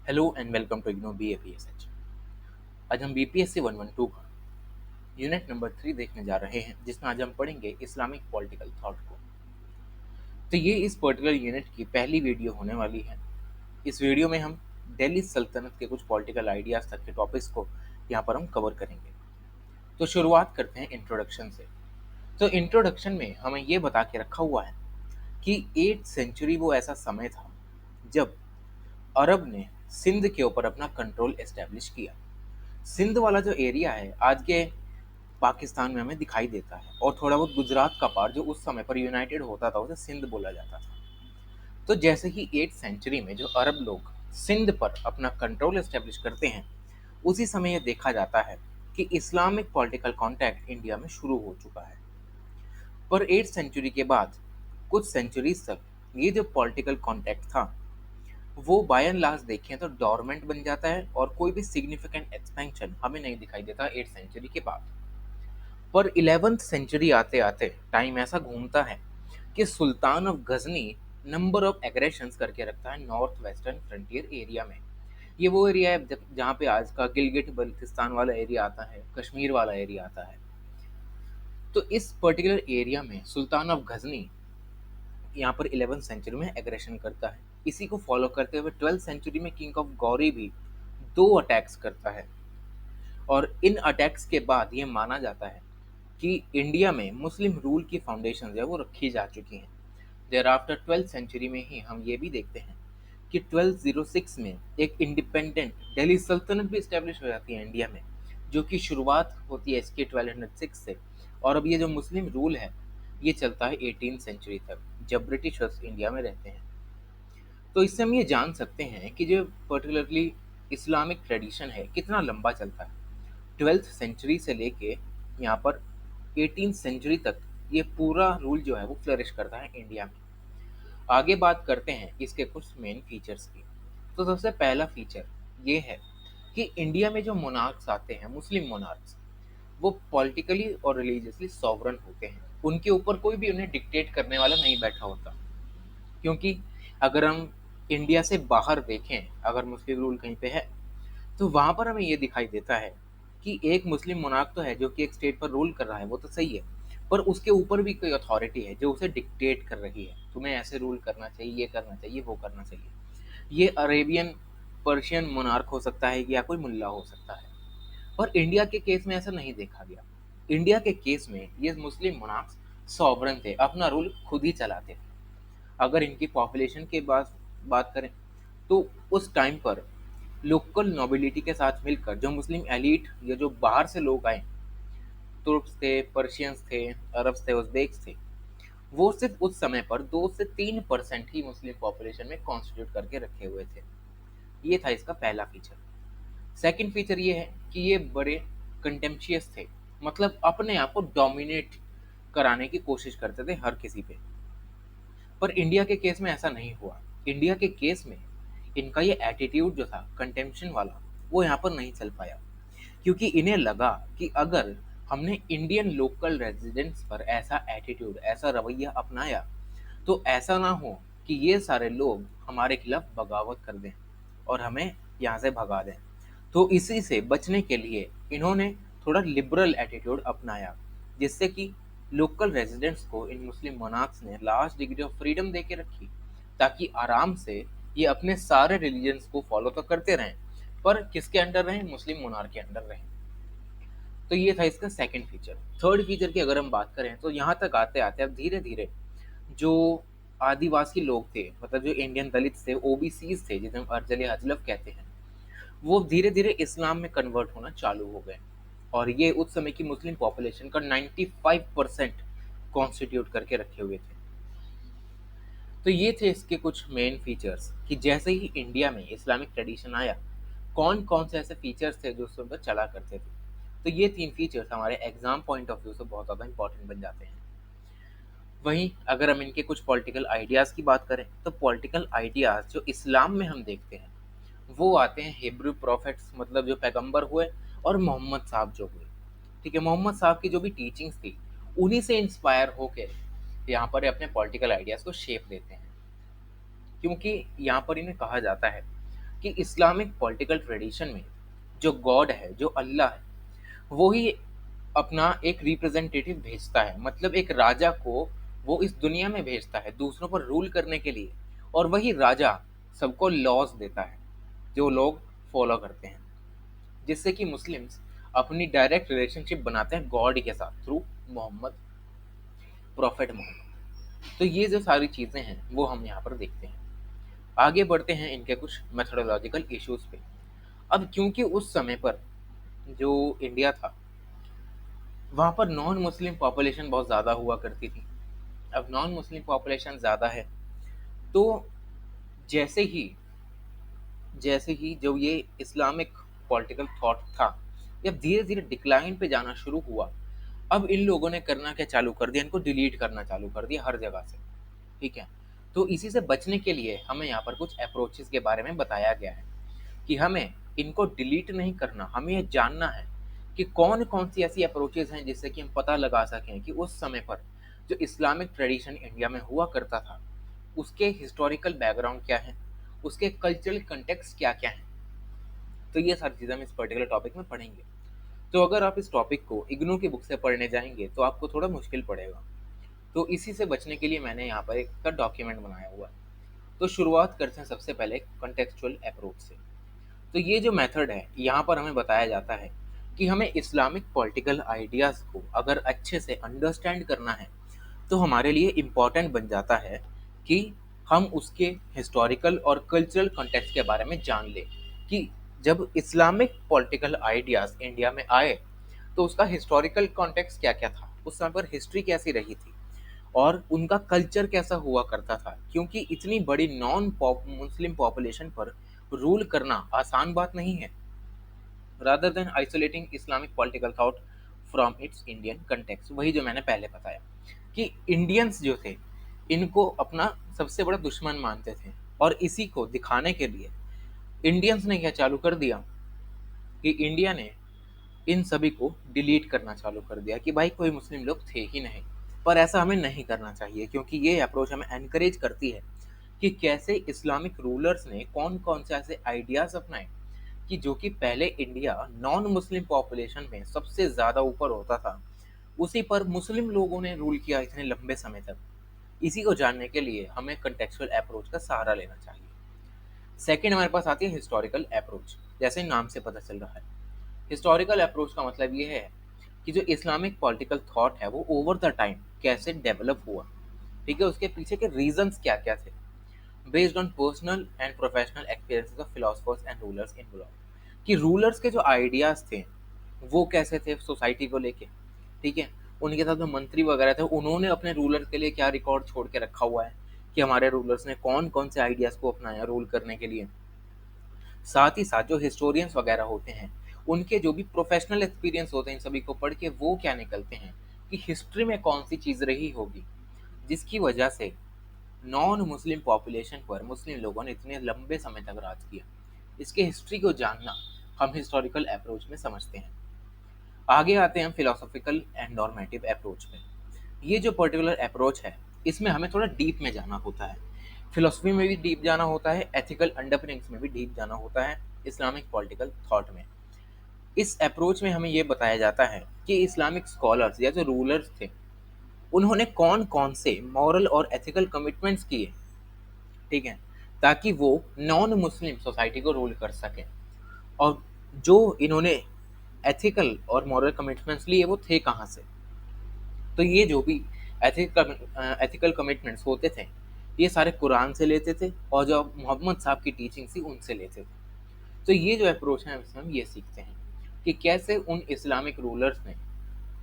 Hello and welcome to IGNOU BAPSH। आज हम BPSC 112 का यूनिट नंबर 3 देखने जा रहे हैं, जिसमें आज हम पढ़ेंगे इस्लामिक पॉलिटिकल थॉट को। तो ये इस पर्टिकुलर यूनिट की पहली वीडियो होने वाली है। इस वीडियो में हम दिल्ली सल्तनत के कुछ पॉलिटिकल आइडियाज तक के टॉपिक्स को यहाँ पर हम कवर करेंगे। तो शुरुआत करते हैं इंट्रोडक्शन से। तो इंट्रोडक्शन में हमें ये बता के रखा हुआ है कि 8th सेंचुरी वो ऐसा समय था जब अरब ने सिंध के ऊपर अपना कंट्रोल एस्टेब्लिश किया। सिंध वाला जो एरिया है आज के पाकिस्तान में हमें दिखाई देता है, और थोड़ा बहुत गुजरात का पार्ट जो उस समय पर यूनाइटेड होता था उसे सिंध बोला जाता था। तो जैसे ही 8th सेंचुरी में जो अरब लोग सिंध पर अपना कंट्रोल एस्टेब्लिश करते हैं, उसी समय यह देखा जाता है कि इस्लामिक पॉलिटिकल कॉन्टैक्ट इंडिया में शुरू हो चुका है। पर 8th सेंचुरी के बाद कुछ सेंचुरीज तक ये जो पॉलिटिकल कॉन्टैक्ट था वो बाय एंड लार्ज देखें तो डोरमेंट बन जाता है, और कोई भी सिग्निफिकेंट एक्सपेंशन हमें नहीं दिखाई देता 8th सेंचुरी के बाद। पर 11th सेंचुरी आते आते टाइम ऐसा घूमता है कि sultan of Ghazni number of aggressions करके रखता है नॉर्थ वेस्टर्न फ्रंटियर एरिया में। ये वो एरिया है जहाँ पे आज का गिलगिट बल्तिस्तान वाला एरिया आता है, कश्मीर वाला एरिया आता है। तो इस पर्टिकुलर एरिया में सुल्तान ऑफ गजनी यहाँ पर 11th सेंचुरी में एग्रेशन करता है। इसी को फॉलो करते हुए 12th सेंचुरी में किंग ऑफ गौरी भी 2 अटैक्स करता है, और इन अटैक्स के बाद ये माना जाता है कि इंडिया में मुस्लिम रूल की फाउंडेशन जो है वो रखी जा चुकी हैं। देर आफ्टर 12th सेंचुरी में ही हम ये भी देखते हैं कि 1206 में एक इंडिपेंडेंट दिल्ली सल्तनत भी इस्टेब्लिश हो जाती है इंडिया में, जो कि शुरुआत होती है इसके 1206 से। और अब ये जो मुस्लिम रूल है ये चलता है 18th सेंचुरी तक, जब ब्रिटिशर्स इंडिया में रहते हैं। तो इससे हम ये जान सकते हैं कि जो पर्टिकुलरली इस्लामिक ट्रेडिशन है कितना लंबा चलता है। 12th सेंचुरी से लेके यहाँ पर 18th सेंचुरी तक ये पूरा रूल जो है वो फ्लरिश करता है इंडिया में। आगे बात करते हैं इसके कुछ मेन फीचर्स की। तो सबसे पहला फीचर ये है कि इंडिया में जो मोनार्क्स आते हैं, मुस्लिम मोनार्क्स, वो पॉलिटिकली और रिलीजियसली सॉवरन होते हैं। उनके ऊपर कोई भी उन्हें डिक्टेट करने वाला नहीं बैठा होता। क्योंकि अगर हम इंडिया से बाहर देखें, अगर मुस्लिम रूल कहीं पे है तो वहां पर हमें ये दिखाई देता है कि एक मुस्लिम मोनार्क तो है जो कि एक स्टेट पर रूल कर रहा है, वो तो सही है, पर उसके ऊपर भी कोई अथॉरिटी है जो उसे डिक्टेट कर रही है, तुम्हें ऐसे रूल करना चाहिए, ये करना चाहिए, वो करना चाहिए। ये अरेबियन पर्शियन मोनार्क हो सकता है या कोई मुल्ला हो सकता है। पर इंडिया के केस में ऐसा नहीं देखा गया। इंडिया के केस में ये मुस्लिम मोनार्क्स सॉवरन थे, अपना रूल खुद ही चलाते थे। अगर इनकी पॉपुलेशन के बाद बात करें तो उस टाइम पर लोकल नोबिलिटी के साथ मिलकर जो मुस्लिम एलिट या जो बाहर से लोग आए, तुर्क्स थे, पर्शियंस थे, अरब्स थे, उज़्बेक्स थे, वो सिर्फ उस समय पर 2 से 3% ही मुस्लिम पॉपुलेशन में कॉन्स्टिट्यूट करके रखे हुए थे। ये था इसका पहला फीचर। सेकंड फीचर ये है कि ये बड़े कंटेम्पशियस थे, मतलब अपने आप को डोमिनेट कराने की कोशिश करते थे हर किसी पे। पर इंडिया के केस में ऐसा नहीं हुआ। इंडिया के केस में इनका ये एटीट्यूड जो था कंटेम्पशन वाला, वो यहाँ पर नहीं चल पाया, क्योंकि इन्हें लगा कि अगर हमने इंडियन लोकल रेजिडेंट्स पर ऐसा एटीट्यूड, ऐसा रवैया अपनाया, तो ऐसा ना हो कि ये सारे लोग हमारे खिलाफ बगावत कर दें और हमें यहाँ से भगा दें। तो इसी से बचने के लिए इन्होंने थोड़ा लिबरल एटीट्यूड अपनाया, जिससे कि लोकल रेजिडेंट्स को इन मुस्लिम मोनार्क्स ने लास्ट डिग्री ऑफ फ्रीडम दे के रखी, ताकि आराम से ये अपने सारे रिलीजन्स को फॉलो तो करते रहें, पर किसके अंडर रहें? मुस्लिम मोनार्क के अंडर रहें। तो ये था इसका सेकंड फीचर। थर्ड फीचर की अगर हम बात करें तो यहाँ तक आते आते अब धीरे धीरे जो आदिवासी लोग थे, मतलब जो इंडियन दलित थे, ओबीसीज थे, जिन्हें हम अर्जल अजलफ कहते हैं, वो धीरे धीरे इस्लाम में कन्वर्ट होना चालू हो गए, और ये उस समय की मुस्लिम पॉपुलेशन का 95% कॉन्स्टिट्यूट करके रखे हुए थे। तो ये थे इसके कुछ मेन फीचर्स कि जैसे ही इंडिया में इस्लामिक ट्रेडिशन आया, कौन कौन से ऐसे फीचर्स थे जो उस पर चला करते थे। तो ये 3 फीचर्स हमारे एग्जाम पॉइंट ऑफ व्यू से बहुत ज़्यादा इंपॉर्टेंट बन जाते हैं। वहीं अगर हम इनके कुछ पॉलिटिकल आइडियाज़ की बात करें तो पॉलिटिकल आइडियाज़ जो इस्लाम में हम देखते हैं वो आते हैं हिब्रू प्रॉफिट्स, मतलब जो पैगंबर हुए, और मोहम्मद साहब जो हुए। ठीक है, मोहम्मद साहब की जो भी टीचिंग्स थी उन्हीं से इंस्पायर होके यहाँ पर अपने पॉलिटिकल आइडियाज़ को शेप देते हैं। क्योंकि यहाँ पर इन्हें कहा जाता है कि इस्लामिक पॉलिटिकल ट्रेडिशन में जो गॉड है, जो अल्लाह है, वो ही अपना एक रिप्रेजेंटेटिव भेजता है। मतलब एक राजा को वो इस दुनिया में भेजता है दूसरों पर रूल करने के लिए, और वही राजा सबको लॉज देता है जो लोग फॉलो करते हैं, जिससे कि मुस्लिम्स अपनी डायरेक्ट रिलेशनशिप बनाते हैं गॉड के साथ थ्रू मोहम्मद, प्रॉफेट मोहम्मद। तो ये जो सारी चीज़ें हैं वो हम यहाँ पर देखते हैं। आगे बढ़ते हैं इनके कुछ मेथोडोलॉजिकल इश्यूज पे। अब क्योंकि उस समय पर जो इंडिया था, वहाँ पर नॉन मुस्लिम पॉपुलेशन बहुत ज़्यादा हुआ करती थी। अब नॉन मुस्लिम पॉपुलेशन ज़्यादा है, तो जैसे ही जैसे ही जो ये इस्लामिक पॉलिटिकल थॉट था, जब धीरे धीरे डिक्लाइन पे जाना शुरू हुआ, अब इन लोगों ने करना क्या चालू कर दिया, इनको डिलीट करना चालू कर दिया हर जगह से। ठीक है, तो इसी से बचने के लिए हमें यहाँ पर कुछ अप्रोचेस के बारे में बताया गया है कि हमें इनको डिलीट नहीं करना, हमें ये जानना है कि कौन कौन सी ऐसी अप्रोचेस हैं जिससे कि हम पता लगा सकें कि उस समय पर जो इस्लामिक ट्रेडिशन इंडिया में हुआ करता था उसके हिस्टोरिकल बैकग्राउंड क्या है, उसके कल्चरल कंटेक्स्ट क्या क्या है। तो ये सारी चीज़ें हम इस पर्टिकुलर टॉपिक में पढ़ेंगे। तो अगर आप इस टॉपिक को इग्नू की बुक से पढ़ने जाएंगे तो आपको थोड़ा मुश्किल पड़ेगा। तो इसी से बचने के लिए मैंने यहाँ पर एक का डॉक्यूमेंट बनाया हुआ है। तो शुरुआत करते हैं सबसे पहले कॉन्टेक्चुअल अप्रोच से। तो ये जो मेथड है, यहाँ पर हमें बताया जाता है कि हमें इस्लामिक पॉलिटिकल आइडियाज़ को अगर अच्छे से अंडरस्टैंड करना है तो हमारे लिए इम्पॉर्टेंट बन जाता है कि हम उसके हिस्टोरिकल और कल्चरल कॉन्टेक्स्ट के बारे में जान लें कि जब इस्लामिक पॉलिटिकल आइडियाज़ इंडिया में आए तो उसका हिस्टोरिकल कॉन्टेक्स्ट क्या क्या था, उस समय पर हिस्ट्री कैसी रही थी और उनका कल्चर कैसा हुआ करता था। क्योंकि इतनी बड़ी नॉन मुस्लिम पॉपुलेशन पर रूल करना आसान बात नहीं है। Rather than isolating Islamic political thought from its Indian context, वही जो मैंने पहले बताया कि इंडियंस जो थे इनको अपना सबसे बड़ा दुश्मन मानते थे, और इसी को दिखाने के लिए इंडियंस ने क्या चालू कर दिया कि इंडिया ने इन सभी को डिलीट करना चालू कर दिया कि भाई कोई मुस्लिम लोग थे ही नहीं। पर ऐसा हमें नहीं करना चाहिए, क्योंकि ये अप्रोच हमें एनकरेज करती है कि कैसे इस्लामिक रूलर्स ने कौन कौन से ऐसे आइडियाज अपनाए कि जो कि पहले इंडिया नॉन मुस्लिम पॉपुलेशन में सबसे ज़्यादा ऊपर होता था, उसी पर मुस्लिम लोगों ने रूल किया इतने लंबे समय तक। इसी को जानने के लिए हमें कंटेक्चुअल अप्रोच का सहारा लेना चाहिए। सेकंड हमारे पास आती है हिस्टोरिकल अप्रोच। जैसे नाम से पता चल रहा है, हिस्टोरिकल अप्रोच का मतलब ये है कि जो इस्लामिक पॉलिटिकल थॉट है वो ओवर द टाइम कैसे डेवलप हुआ, ठीक है, उसके पीछे के रीजंस क्या क्या थे, based on personal and professional experiences of philosophers and rulers involve. कि रूलर्स के जो आइडियाज थे वो कैसे थे सोसाइटी को लेके, ठीक है, उनके साथ जो मंत्री वगैरह थे उन्होंने अपने रूलर के लिए क्या रिकॉर्ड छोड़ के रखा हुआ है कि हमारे रूलर्स ने कौन कौन से आइडियाज को अपनाया रूल करने के लिए। साथ ही साथ जो हिस्टोरियंस वगैरह होते हैं उनके जो भी प्रोफेशनल एक्सपीरियंस होते हैं, इन सभी को पढ़ के वो क्या निकलते हैं कि हिस्ट्री में कौन सी चीज़ रही होगी जिसकी वजह से नॉन मुस्लिम पॉपुलेशन पर मुस्लिम लोगों ने इतने लंबे समय तक राज किया। इसके हिस्ट्री को जानना हम हिस्टोरिकल अप्रोच में समझते हैं। आगे आते हैं फिलोसॉफिकल एंड नॉर्मेटिव अप्रोच में। ये जो पर्टिकुलर अप्रोच है इसमें हमें थोड़ा डीप में जाना होता है। फिलोसफी में भी डीप जाना होता है, एथिकल अंडरपिनिंग्स में भी डीप जाना होता है इस्लामिक पॉलिटिकल थॉट में। इस अप्रोच में हमें ये बताया जाता है कि इस्लामिक स्कॉलर्स या जो रूलर्स थे उन्होंने कौन कौन से मॉरल और एथिकल कमिटमेंट्स किए, ठीक है, ताकि वो नॉन मुस्लिम सोसाइटी को रूल कर सकें। और जो इन्होंने एथिकल और मॉरल कमिटमेंट्स लिए वो थे कहाँ से। तो ये जो भी एथिकल कमिटमेंट्स होते थे ये सारे कुरान से लेते थे, और जो मोहम्मद साहब की टीचिंग थी उनसे लेते थे। तो ये जो अप्रोच है इसमें हम ये सीखते हैं कि कैसे उन इस्लामिक रूलर्स ने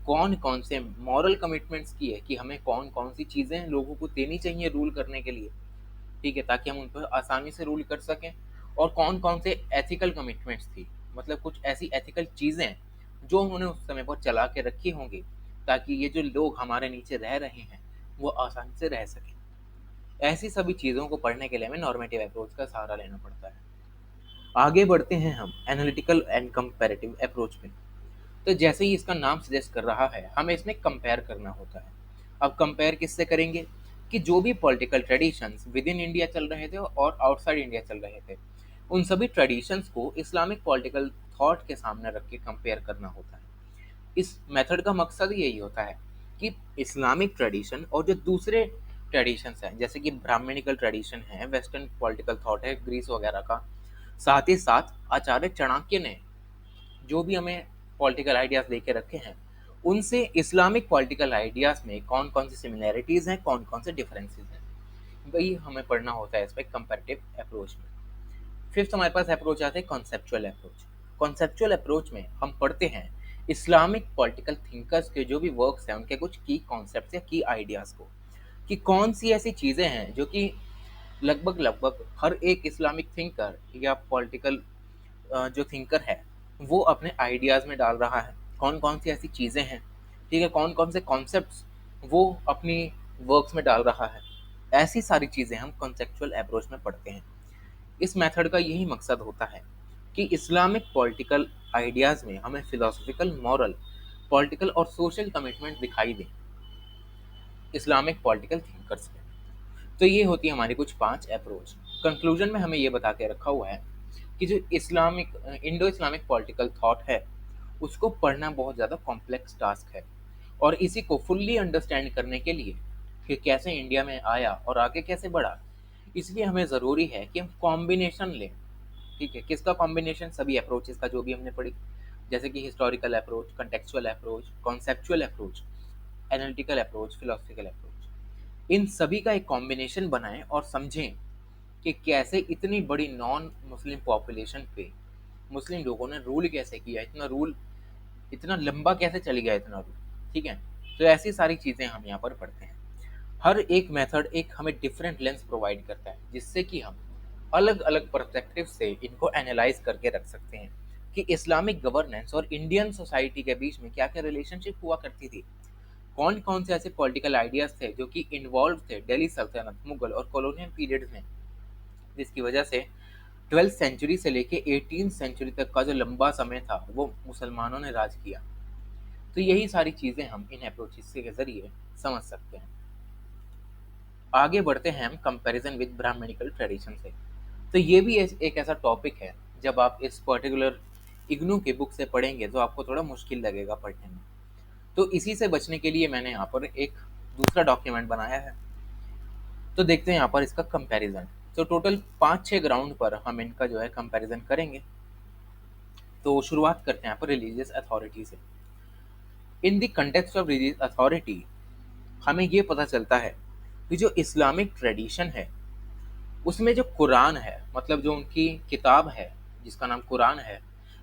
कौन कौन से मॉरल कमिटमेंट्स किए कि हमें कौन कौन सी चीज़ें लोगों को देनी चाहिए रूल करने के लिए, ठीक है, ताकि हम उन पर आसानी से रूल कर सकें। और कौन कौन से एथिकल कमिटमेंट्स थी, मतलब कुछ ऐसी एथिकल चीज़ें जो उन्होंने उस समय पर चला के रखी होंगी ताकि ये जो लोग हमारे नीचे रह रहे हैं वो आसानी से रह सकें। ऐसी सभी चीज़ों को पढ़ने के लिए हमें नॉर्मेटिव अप्रोच का सहारा लेना पड़ता है। आगे बढ़ते हैं हम एनालिटिकल एंड कंपैरेटिव अप्रोच पे। तो जैसे ही इसका नाम सजेस्ट कर रहा है हमें इसमें कंपेयर करना होता है। अब कंपेयर किससे करेंगे कि जो भी political traditions with in India चल रहे थे और आउटसाइड इंडिया चल रहे थे उन सभी ट्रेडिशंस को इस्लामिक पॉलिटिकल थॉट के सामने रख के कंपेयर करना होता है। इस मेथड का मकसद यही होता है कि इस्लामिक ट्रेडिशन और जो दूसरे ट्रेडिशंस हैं, जैसे कि ब्राह्मणिकल ट्रेडिशन है, वेस्टर्न पॉलिटिकल थॉट है ग्रीस वगैरह का, साथ ही साथ आचार्य चाणक्य ने जो भी हमें पॉलिटिकल आइडियाज लेके रखे हैं, उनसे इस्लामिक पॉलिटिकल आइडियाज में कौन कौन सी सिमिलैरिटीज हैं, कौन कौन से डिफरेंसेस हैं, वही हमें पढ़ना होता है इस पर कंपैरेटिव अप्रोच में। फिफ्थ हमारे पास अप्रोच आता है कॉन्सेप्चुअल अप्रोच। कॉन्सेप्चुअल अप्रोच में हम पढ़ते हैं इस्लामिक पॉलिटिकल थिंकर्स के जो भी वर्क्स हैं, उनके कुछ की कॉन्सेप्ट्स या की आइडियाज को, कि कौन सी ऐसी चीज़ें हैं जो कि लगभग लगभग हर एक इस्लामिक थिंकर या पॉलिटिकल जो थिंकर है वो अपने आइडियाज़ में डाल रहा है, कौन कौन सी ऐसी चीज़ें हैं, ठीक है, कौन कौन से कॉन्सेप्ट्स वो अपनी वर्क्स में डाल रहा है। ऐसी सारी चीज़ें हम कॉन्सेप्चुअल अप्रोच में पढ़ते हैं। इस मेथड का यही मकसद होता है कि इस्लामिक पॉलिटिकल आइडियाज़ में हमें फिलोसफिकल, मॉरल, पॉलिटिकल और सोशल कमिटमेंट दिखाई दें इस्लामिक पॉलिटिकल थिंकर्स के। तो ये होती है हमारी कुछ 5 अप्रोच। कंक्लूजन में हमें ये बता के रखा हुआ है कि जो Islamic Indo Islamic political thought है, उसको पढ़ना बहुत ज़्यादा कॉम्प्लेक्स टास्क है, और इसी को फुल्ली अंडरस्टैंड करने के लिए कि कैसे इंडिया में आया और आगे कैसे बढ़ा, इसलिए हमें ज़रूरी है कि हम कॉम्बिनेशन लें। ठीक है, किसका कॉम्बिनेशन? सभी अप्रोचेस का जो भी हमने पढ़ी, जैसे कि historical approach, contextual approach, conceptual approach, analytical approach, philosophical approach, इन सभी का एक कॉम्बिनेशन बनाएं और समझें कि कैसे इतनी बड़ी नॉन मुस्लिम पॉपुलेशन पे मुस्लिम लोगों ने रूल कैसे किया, इतना रूल, इतना लंबा कैसे चल गया इतना रूल। ठीक है, तो ऐसी सारी चीज़ें हम यहाँ पर पढ़ते हैं। हर एक मेथड एक हमें डिफरेंट लेंस प्रोवाइड करता है, जिससे कि हम अलग अलग पर्सपेक्टिव से इनको एनालाइज करके रख सकते हैं कि इस्लामिक गवर्नेंस और इंडियन सोसाइटी के बीच में क्या क्या रिलेशनशिप हुआ करती थी, कौन कौन से ऐसे पॉलिटिकल आइडियाज थे जो कि इन्वॉल्व थे दिल्ली सल्तनत, मुगल और कॉलोनियल पीरियड्स में, जिसकी वजह से 12th सेंचुरी से लेके 18th सेंचुरी तक का जो लंबा समय था वो मुसलमानों ने राज किया। तो यही सारी चीज़ें हम इन अप्रोचेस के जरिए समझ सकते हैं। आगे बढ़ते हैं हम कंपैरिजन विद ब्राह्मणिकल ट्रेडिशन से। तो ये भी एक ऐसा टॉपिक है, जब आप इस पर्टिकुलर इग्नू के बुक से पढ़ेंगे तो आपको थोड़ा मुश्किल लगेगा पढ़ने में। तो इसी से बचने के लिए मैंने यहाँ पर एक दूसरा डॉक्यूमेंट बनाया है। तो देखते हैं यहाँ पर इसका कंपैरिजन। तो टोटल 5-6 ग्राउंड पर हम इनका जो है कंपैरिजन करेंगे। तो शुरुआत करते हैं यहाँ पर रिलीजियस अथॉरिटी से। In the context of religious authority हमें ये पता चलता है कि जो इस्लामिक ट्रेडिशन है उसमें जो कुरान है, मतलब जो उनकी किताब है जिसका नाम कुरान है,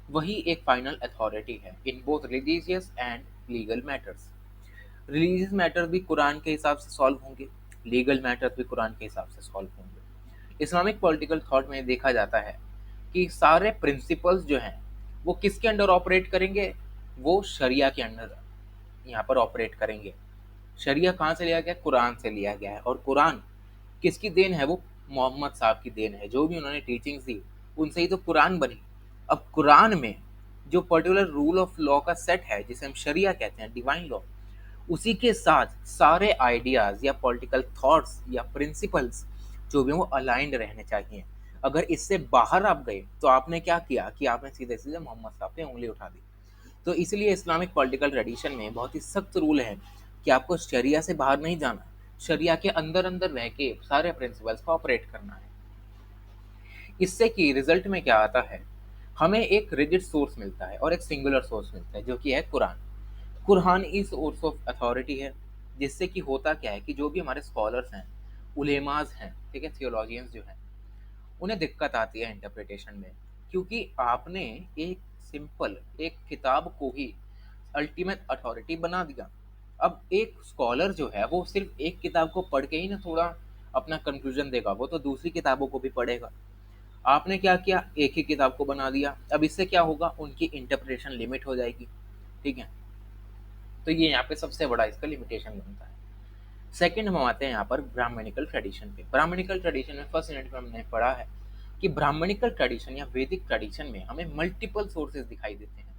वही एक फाइनल अथॉरिटी है in both religious and legal matters. Religious matters भी कुरान के हिसाब से सॉल्व होंगे, लीगल मैटर्स भी कुरान के हिसाब से सॉल्व होंगे। इस्लामिक पॉलिटिकल थॉट में देखा जाता है कि सारे प्रिंसिपल्स जो हैं वो किसके अंडर ऑपरेट करेंगे, वो शरिया के अंडर यहाँ पर ऑपरेट करेंगे। शरिया कहाँ से लिया गया? कुरान से लिया गया है। और कुरान किसकी देन है? वो मोहम्मद साहब की देन है। जो भी उन्होंने टीचिंग्स दी उनसे ही तो कुरान बनी। अब कुरान में जो पर्टिकुलर रूल ऑफ लॉ का सेट है जिसे हम शरिया कहते हैं, डिवाइन लॉ, उसी के साथ सारे आइडियाज या पॉलिटिकल थॉट्स या प्रिंसिपल्स जो भी वो अलाइंड रहने चाहिए। अगर इससे बाहर आप गए तो आपने क्या किया कि आपने सीधे सीधे मोहम्मद साहब पे उंगली उठा दी। तो इसलिए इस्लामिक पॉलिटिकल ट्रेडिशन में बहुत ही सख्त रूल है कि आपको शरिया से बाहर नहीं जाना, शरिया के अंदर अंदर रह के सारे प्रिंसिपल्स को ऑपरेट करना है। इससे कि रिजल्ट में क्या आता है, हमें एक रिजिड सोर्स मिलता है और एक सिंगुलर सोर्स मिलता है जो कि है कुरान। कुरान ही सोर्स ऑफ अथॉरिटी है, जिससे कि होता क्या है कि जो भी हमारे स्कॉलर्स हैं, उलेमाज हैं, ठीक है, थियोलॉजियंस जो हैं, उन्हें दिक्कत आती है इंटरप्रिटेशन में, क्योंकि आपने एक सिंपल एक किताब को ही अल्टीमेट अथॉरिटी बना दिया। अब एक स्कॉलर जो है वो सिर्फ एक किताब को पढ़ के ही ना थोड़ा अपना कंक्लूजन देगा, वो तो दूसरी किताबों को भी पढ़ेगा। आपने क्या किया, एक ही किताब को बना दिया। अब इससे क्या होगा, उनकी इंटरप्रिटेशन लिमिट हो जाएगी। ठीक है, तो ये यहाँ पे सबसे बड़ा इसका लिमिटेशन बनता है। सेकंड हम आते हैं यहाँ पर ब्राह्मणिकल ट्रेडिशन पे। ब्राह्मणिकल ट्रेडिशन में फर्स्ट यूनिट में हमने पढ़ा है कि ब्राह्मणिकल ट्रेडिशन या वैदिक ट्रेडिशन में हमें मल्टीपल सोर्सेज दिखाई देते हैं,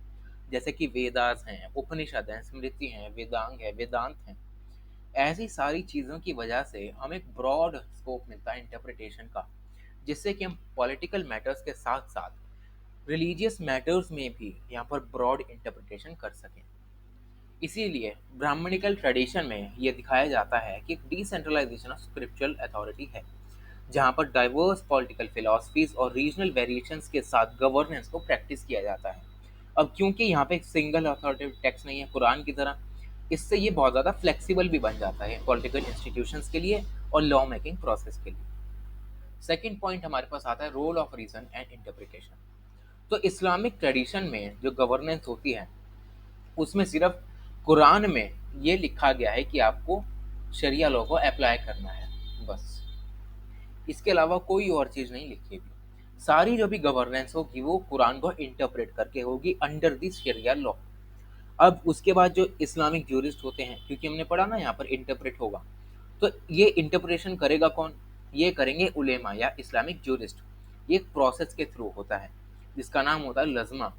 जैसे कि वेदास हैं, उपनिषद हैं, स्मृति हैं, वेदांग है, वेदांत हैं। ऐसी सारी चीज़ों की वजह से हमें एक ब्रॉड स्कोप मिलता है इंटरप्रिटेशन का, जिससे कि हम पॉलिटिकल मैटर्स के साथ साथ रिलीजियस मैटर्स में भी यहाँ पर ब्रॉड इंटरप्रिटेशन कर सकें। इसीलिए ब्राह्मणिकल ट्रेडिशन में ये दिखाया जाता है कि डिसेंट्रलाइजेशन ऑफ स्क्रिप्चुरल अथॉरिटी है, जहाँ पर डाइवर्स पॉलिटिकल फिलॉसफीज और रीजनल वेरिएशंस के साथ गवर्नेंस को प्रैक्टिस किया जाता है। अब क्योंकि यहाँ पे एक सिंगल अथॉरिटेटिव टेक्स्ट नहीं है कुरान की तरह, इससे ये बहुत ज़्यादा फ्लेक्सिबल भी बन जाता है पॉलिटिकल इंस्टीट्यूशंस के लिए और लॉ मेकिंग प्रोसेस के लिए। सेकेंड पॉइंट हमारे पास आता है role of reason and interpretation. तो इस्लामिक ट्रेडिशन में जो गवर्नेंस होती है उसमें सिर्फ कुरान में ये लिखा गया है कि आपको शरिया लॉ को अप्लाई करना है, बस। इसके अलावा कोई और चीज़ नहीं लिखी हुई। सारी जो भी गवर्नेंस होगी वो कुरान को इंटरप्रेट करके होगी अंडर द शरिया लॉ। अब उसके बाद जो इस्लामिक ज्यूरिस्ट होते हैं, क्योंकि हमने पढ़ा ना यहाँ पर इंटरप्रेट होगा, तो ये इंटरप्रिटेशन करेगा कौन? ये करेंगे उलेमा या इस्लामिक ज्यूरिस्ट। ये एक प्रोसेस के थ्रू होता है जिसका नाम होता है लज़्मा,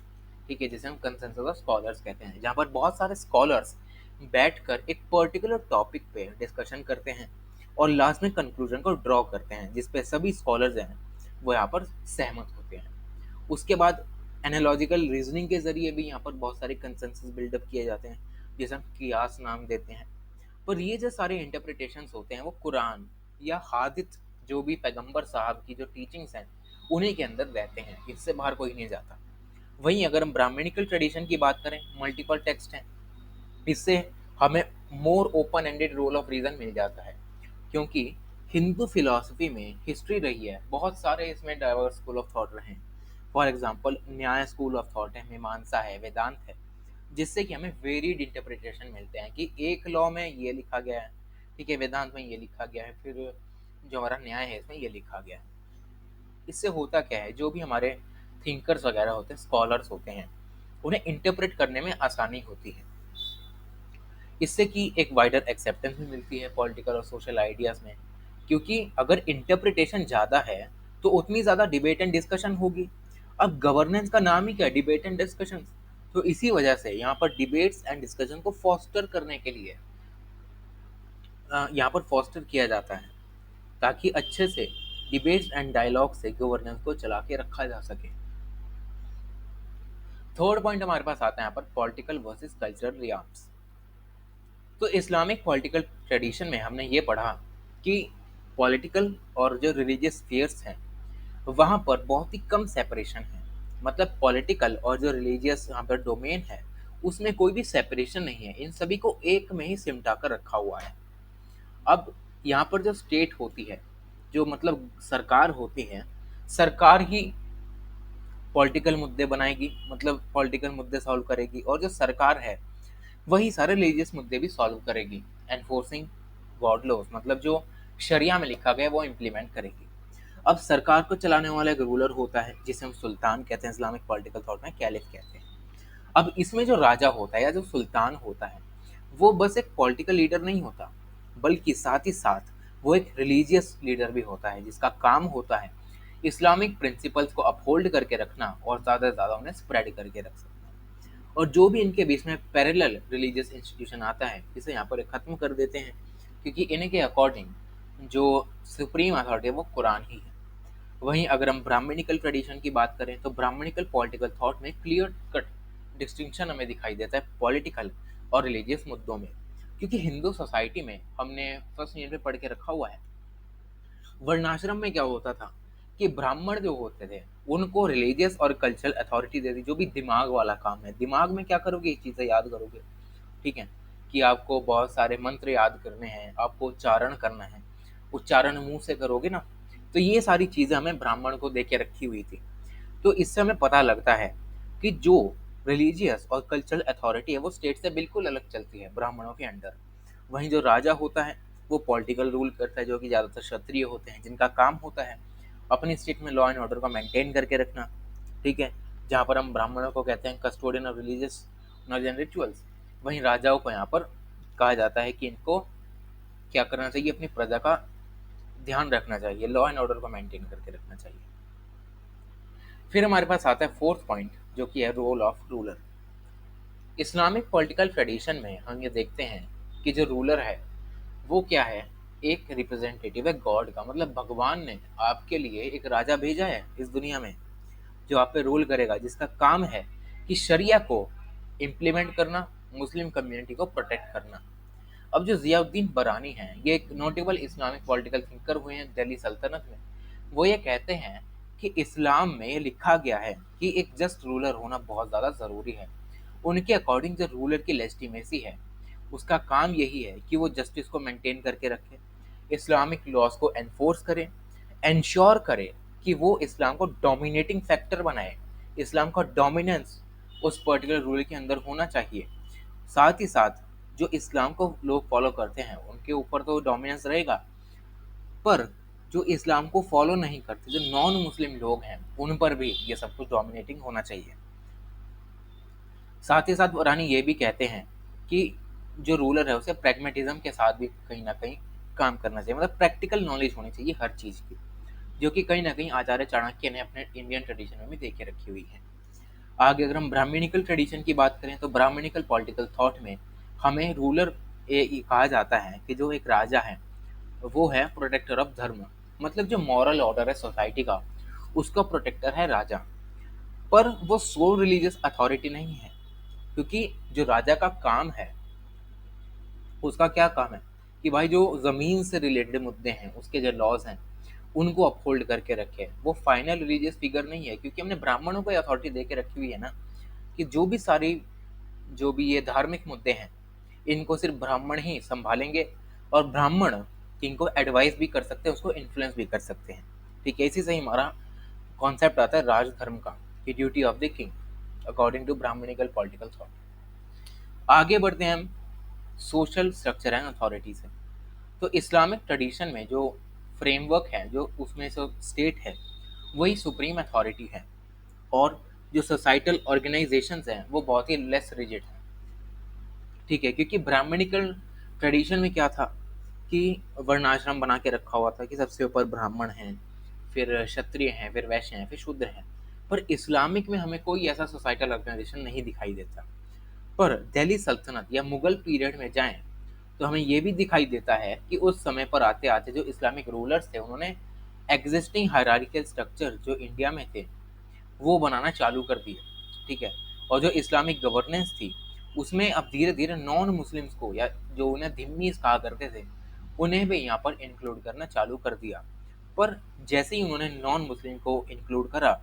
ठीक है, जिसे हम कंसेंसस ऑफ स्कॉलर्स कहते हैं, जहाँ पर बहुत सारे स्कॉलर्स बैठकर एक पर्टिकुलर टॉपिक पे डिस्कशन करते हैं और लास्ट में कंक्लूजन को ड्रॉ करते हैं जिस पे सभी स्कॉलर्स हैं वो यहाँ पर सहमत होते हैं। उसके बाद एनालॉजिकल रीजनिंग के जरिए भी यहाँ पर बहुत सारे कंसेंसस बिल्डअप किए जाते हैं जिसे हम कियास नाम देते हैं। पर ये जो सारे इंटरप्रिटेशंस होते हैं वो कुरान या हादिथ जो भी पैगंबर साहब की जो टीचिंग्स हैं उन्हीं के अंदर रहते हैं, इससे बाहर कोई नहीं जाता। वहीं अगर हम ब्राह्मणिकल ट्रेडिशन की बात करें, मल्टीपल टेक्स्ट हैं, इससे हमें more open ended role of reason मिल जाता है, क्योंकि हिंदू फिलॉसफी में हिस्ट्री रही है, बहुत सारे इसमें डाइवर्स स्कूल ऑफ थॉट रहे हैं। फॉर एग्जांपल न्याय स्कूल ऑफ थॉट है, मीमांसा है, वेदांत है, जिससे कि हमें वेरिड इंटरप्रिटेशन मिलते हैं कि एक लॉ में ये लिखा गया है, ठीक है, वेदांत में ये लिखा गया है, फिर जो हमारा न्याय है इसमें ये लिखा गया है। इससे होता क्या है, जो भी हमारे थिंकर्स वगैरह होते हैं, स्कॉलर्स होते हैं, उन्हें इंटरप्रेट करने में आसानी होती है। इससे कि एक वाइडर एक्सेप्टेंस भी मिलती है पॉलिटिकल और सोशल आइडियाज़ में, क्योंकि अगर इंटरप्रिटेशन ज़्यादा है तो उतनी ज़्यादा डिबेट एंड डिस्कशन होगी। अब गवर्नेंस का नाम ही क्या है, डिबेट एंड डिस्कशन। तो इसी वजह से यहाँ पर डिबेट्स एंड डिस्कशन को फॉस्टर करने के लिए यहाँ पर फॉस्टर किया जाता है, ताकि अच्छे से डिबेट्स एंड डायलॉग से गवर्नेंस को चला के रखा जा सके। थर्ड पॉइंट हमारे पास आता है यहाँ पर पॉलिटिकल वर्सेस कल्चरल रियाम्स। तो इस्लामिक पॉलिटिकल ट्रेडिशन में हमने ये पढ़ा कि पॉलिटिकल और जो रिलीजियस स्फीयर्स हैं वहाँ पर बहुत ही कम सेपरेशन है। मतलब पॉलिटिकल और जो रिलीजियस यहाँ पर डोमेन है उसमें कोई भी सेपरेशन नहीं है, इन सभी को एक में ही सिमटा कर रखा हुआ है। अब यहाँ पर जो स्टेट होती है, जो मतलब सरकार होती है, सरकार ही पॉलिटिकल मुद्दे बनाएगी, मतलब पॉलिटिकल मुद्दे सॉल्व करेगी, और जो सरकार है वही सारे रिलीजियस मुद्दे भी सॉल्व करेगी। एनफोर्सिंग गॉड लॉज, मतलब जो शरिया में लिखा गया वो इम्प्लीमेंट करेगी। अब सरकार को चलाने वाला एक रूलर होता है जिसे हम सुल्तान कहते हैं, इस्लामिक पॉलिटिकल थॉट में कैलिफ कहते हैं। अब इसमें जो राजा होता है या जो सुल्तान होता है वो बस एक पॉलिटिकल लीडर नहीं होता, बल्कि साथ ही साथ वो एक रिलीजियस लीडर भी होता है जिसका काम होता है इस्लामिक प्रिंसिपल्स को अपहोल्ड करके रखना और ज़्यादा से ज़्यादा उन्हें स्प्रेड करके रख सकना। और जो भी इनके बीच में पैरेलल रिलीजियस इंस्टीट्यूशन आता है इसे यहाँ पर ख़त्म कर देते हैं, क्योंकि इनके अकॉर्डिंग जो सुप्रीम अथॉरिटी है वो कुरान ही है। वहीं अगर हम ब्राह्मणिकल ट्रेडिशन की बात करें तो ब्राह्मणिकल पॉलिटिकल थॉट में क्लियर कट डिस्टिंक्शन हमें दिखाई देता है पॉलिटिकल और रिलीजियस मुद्दों में, क्योंकि हिंदू सोसाइटी में हमने फर्स्ट ईयर में पढ़ के रखा हुआ है, वर्णाश्रम में क्या होता था कि ब्राह्मण जो होते थे उनको रिलीजियस और कल्चरल अथॉरिटी दे दी, जो भी दिमाग वाला काम है। दिमाग में क्या करोगे, ये चीज़ें याद करोगे, ठीक है, कि आपको बहुत सारे मंत्र याद करने हैं, आपको उच्चारण करना है, उच्चारण मुंह से करोगे ना, तो ये सारी चीज़ें हमें ब्राह्मण को दे के रखी हुई थी। तो इससे हमें पता लगता है कि जो रिलीजियस और कल्चरल अथॉरिटी है वो स्टेट से बिल्कुल अलग चलती है ब्राह्मणों के अंडर। वहीं जो राजा होता है वो पॉलिटिकल रूल करता है, जो कि ज़्यादातर क्षत्रिय होते हैं, जिनका काम होता है अपनी स्टेट में लॉ एंड ऑर्डर को मेंटेन करके रखना, ठीक है, जहाँ पर हम ब्राह्मणों को कहते हैं custodian of religious knowledge and rituals. वहीं राजाओं को यहाँ पर कहा जाता है कि इनको क्या करना चाहिए, अपनी प्रजा का ध्यान रखना चाहिए, लॉ एंड ऑर्डर को मेंटेन करके रखना चाहिए। फिर हमारे पास आता है फोर्थ पॉइंट जो कि है role of ruler. Islamic political tradition में हम ये देखते हैं कि जो रूलर है वो क्या है, एक रिप्रेजेंटेटिव है गॉड का, मतलब भगवान ने आपके लिए एक राजा भेजा है इस दुनिया में जो आप पे रूल करेगा, जिसका काम है कि शरिया को इम्प्लीमेंट करना, मुस्लिम कम्युनिटी को प्रोटेक्ट करना। अब जो जियाउद्दीन बरानी हैं, ये एक नोटेबल इस्लामिक पॉलिटिकल थिंकर हुए हैं दिल्ली सल्तनत में। वो ये कहते हैं कि इस्लाम में ये लिखा गया है कि एक जस्ट रूलर होना बहुत ज़्यादा ज़रूरी है। उनके अकॉर्डिंग जो रूलर की लेजिटिमेसी है, उसका काम यही है कि वो जस्टिस को मेंटेन करके रखे, इस्लामिक लॉज को एनफोर्स करे, एंश्योर करे कि वो इस्लाम को डोमिनेटिंग फैक्टर बनाए, इस्लाम का डोमिनेंस उस पर्टिकुलर रूल के अंदर होना चाहिए। साथ ही साथ जो इस्लाम को लोग फॉलो करते हैं उनके ऊपर तो डोमिनेंस रहेगा, पर जो इस्लाम को फॉलो नहीं करते, जो नॉन मुस्लिम लोग हैं, उन पर भी ये सब कुछ डोमिनेटिंग होना चाहिए। साथ ही साथ रानी ये भी कहते हैं कि जो रूलर है उसे प्रैग्मेटिज्म के साथ भी कहीं ना कहीं काम करना चाहिए, मतलब प्रैक्टिकल नॉलेज होनी चाहिए हर चीज़ की, जो कि कहीं ना कहीं आचार्य चाणक्य ने अपने इंडियन ट्रेडिशन में भी देख के रखी हुई है। आगे अगर हम ब्राह्मणिकल ट्रेडिशन की बात करें तो ब्राह्मणिकल पॉलिटिकल थॉट में हमें रूलर कहा जाता है कि जो एक राजा है वो है प्रोटेक्टर ऑफ धर्म, मतलब जो मॉरल ऑर्डर है सोसाइटी का, उसका प्रोटेक्टर है राजा। पर वो सोल रिलीजियस अथॉरिटी नहीं है, क्योंकि जो राजा का काम है, उसका क्या काम है कि भाई जो ज़मीन से रिलेटेड मुद्दे हैं, उसके जो लॉज हैं, उनको अपहोल्ड करके रखे। वो फाइनल रिलीजियस फिगर नहीं है, क्योंकि हमने ब्राह्मणों को अथॉरिटी दे के रखी हुई है ना, कि जो भी ये धार्मिक मुद्दे हैं, इनको सिर्फ ब्राह्मण ही संभालेंगे, और ब्राह्मण इनको एडवाइस भी कर सकते हैं, उसको इन्फ्लुएंस भी कर सकते हैं। ठीक है, इसी से ही हमारा कॉन्सेप्ट आता है राजधर्म का, कि duty of the king according to Brahmanical political thought. आगे बढ़ते हैं हम सोशल स्ट्रक्चर एंड अथॉरिटी से। तो इस्लामिक ट्रेडिशन में जो फ्रेमवर्क है, जो उसमें जो स्टेट है, वही सुप्रीम अथॉरिटी है, और जो सोसाइटल ऑर्गेनाइजेशंस हैं वो बहुत ही लेस रिजिड हैं। ठीक है, क्योंकि ब्राह्मणिकल ट्रेडिशन में क्या था कि वर्णाश्रम बना के रखा हुआ था कि सबसे ऊपर ब्राह्मण हैं, फिर क्षत्रिय हैं, फिर वैश्य हैं, फिर शूद्र हैं। पर इस्लामिक में हमें कोई ऐसा सोसाइटल ऑर्गेनाइजेशन नहीं दिखाई देता। पर दिल्ली सल्तनत या मुगल पीरियड में जाएं तो हमें ये भी दिखाई देता है कि उस समय पर आते आते जो इस्लामिक रूलर्स थे, उन्होंने एग्जिस्टिंग हायरार्किकल स्ट्रक्चर जो इंडिया में थे वो बनाना चालू कर दिए। ठीक है, और जो इस्लामिक गवर्नेंस थी उसमें अब धीरे धीरे नॉन मुस्लिम्स को, या जो उन्हें धिम्मीस कहा करते थे, उन्हें भी यहाँ पर इंक्लूड करना चालू कर दिया। पर जैसे ही उन्होंने नॉन मुस्लिम को इंक्लूड करा,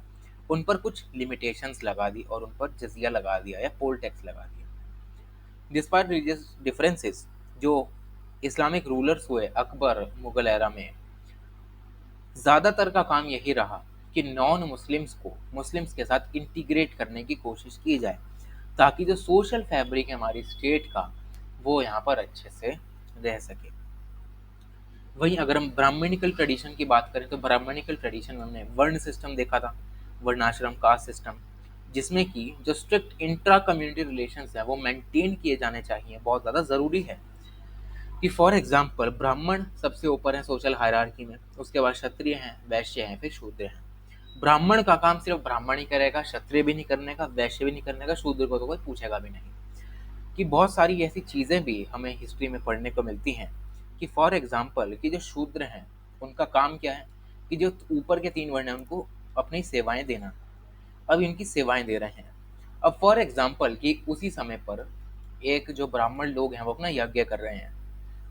उन पर कुछ लिमिटेशंस लगा दी और उन पर जजिया लगा दिया या पोल टैक्स लगा दिया। डिस्पाइट रिलीजियस डिफरेंसेस, जो इस्लामिक रूलर्स हुए अकबर मुगल एरा में, ज़्यादातर का काम यही रहा कि नॉन मुस्लिम्स को मुस्लिम्स के साथ इंटीग्रेट करने की कोशिश की जाए, ताकि जो सोशल फैब्रिक है हमारी स्टेट का, वो यहाँ पर अच्छे से रह सके। वहीं अगर हम ब्राह्मणिकल ट्रेडिशन की बात करें तो ब्राह्मणिकल ट्रेडिशन में हमने वर्ण सिस्टम देखा था, वर्णाश्रम कास्ट सिस्टम, जिसमें कि जो स्ट्रिक्ट इंट्रा कम्युनिटी रिलेशंस हैं वो मेंटेन किए जाने चाहिए, बहुत ज़्यादा ज़रूरी है। कि फॉर एग्जाम्पल ब्राह्मण सबसे ऊपर है सोशल हायरार्की में, उसके बाद क्षत्रिय हैं, वैश्य हैं, फिर शूद्र हैं। ब्राह्मण का काम सिर्फ ब्राह्मण ही करेगा, क्षत्रिय भी नहीं करने का, वैश्य भी नहीं करने का, शूद्र को तो कोई पूछेगा भी नहीं। कि बहुत सारी ऐसी चीज़ें भी हमें हिस्ट्री में पढ़ने को मिलती हैं कि फॉर एग्जाम्पल कि जो शूद्र हैं उनका काम क्या है कि जो ऊपर के 3 वर्ण हैं उनको अपनी सेवाएं देना। अब इनकी सेवाएं दे रहे हैं। अब फॉर एग्जाम्पल कि उसी समय पर एक जो ब्राह्मण लोग हैं वो अपना यज्ञ कर रहे हैं।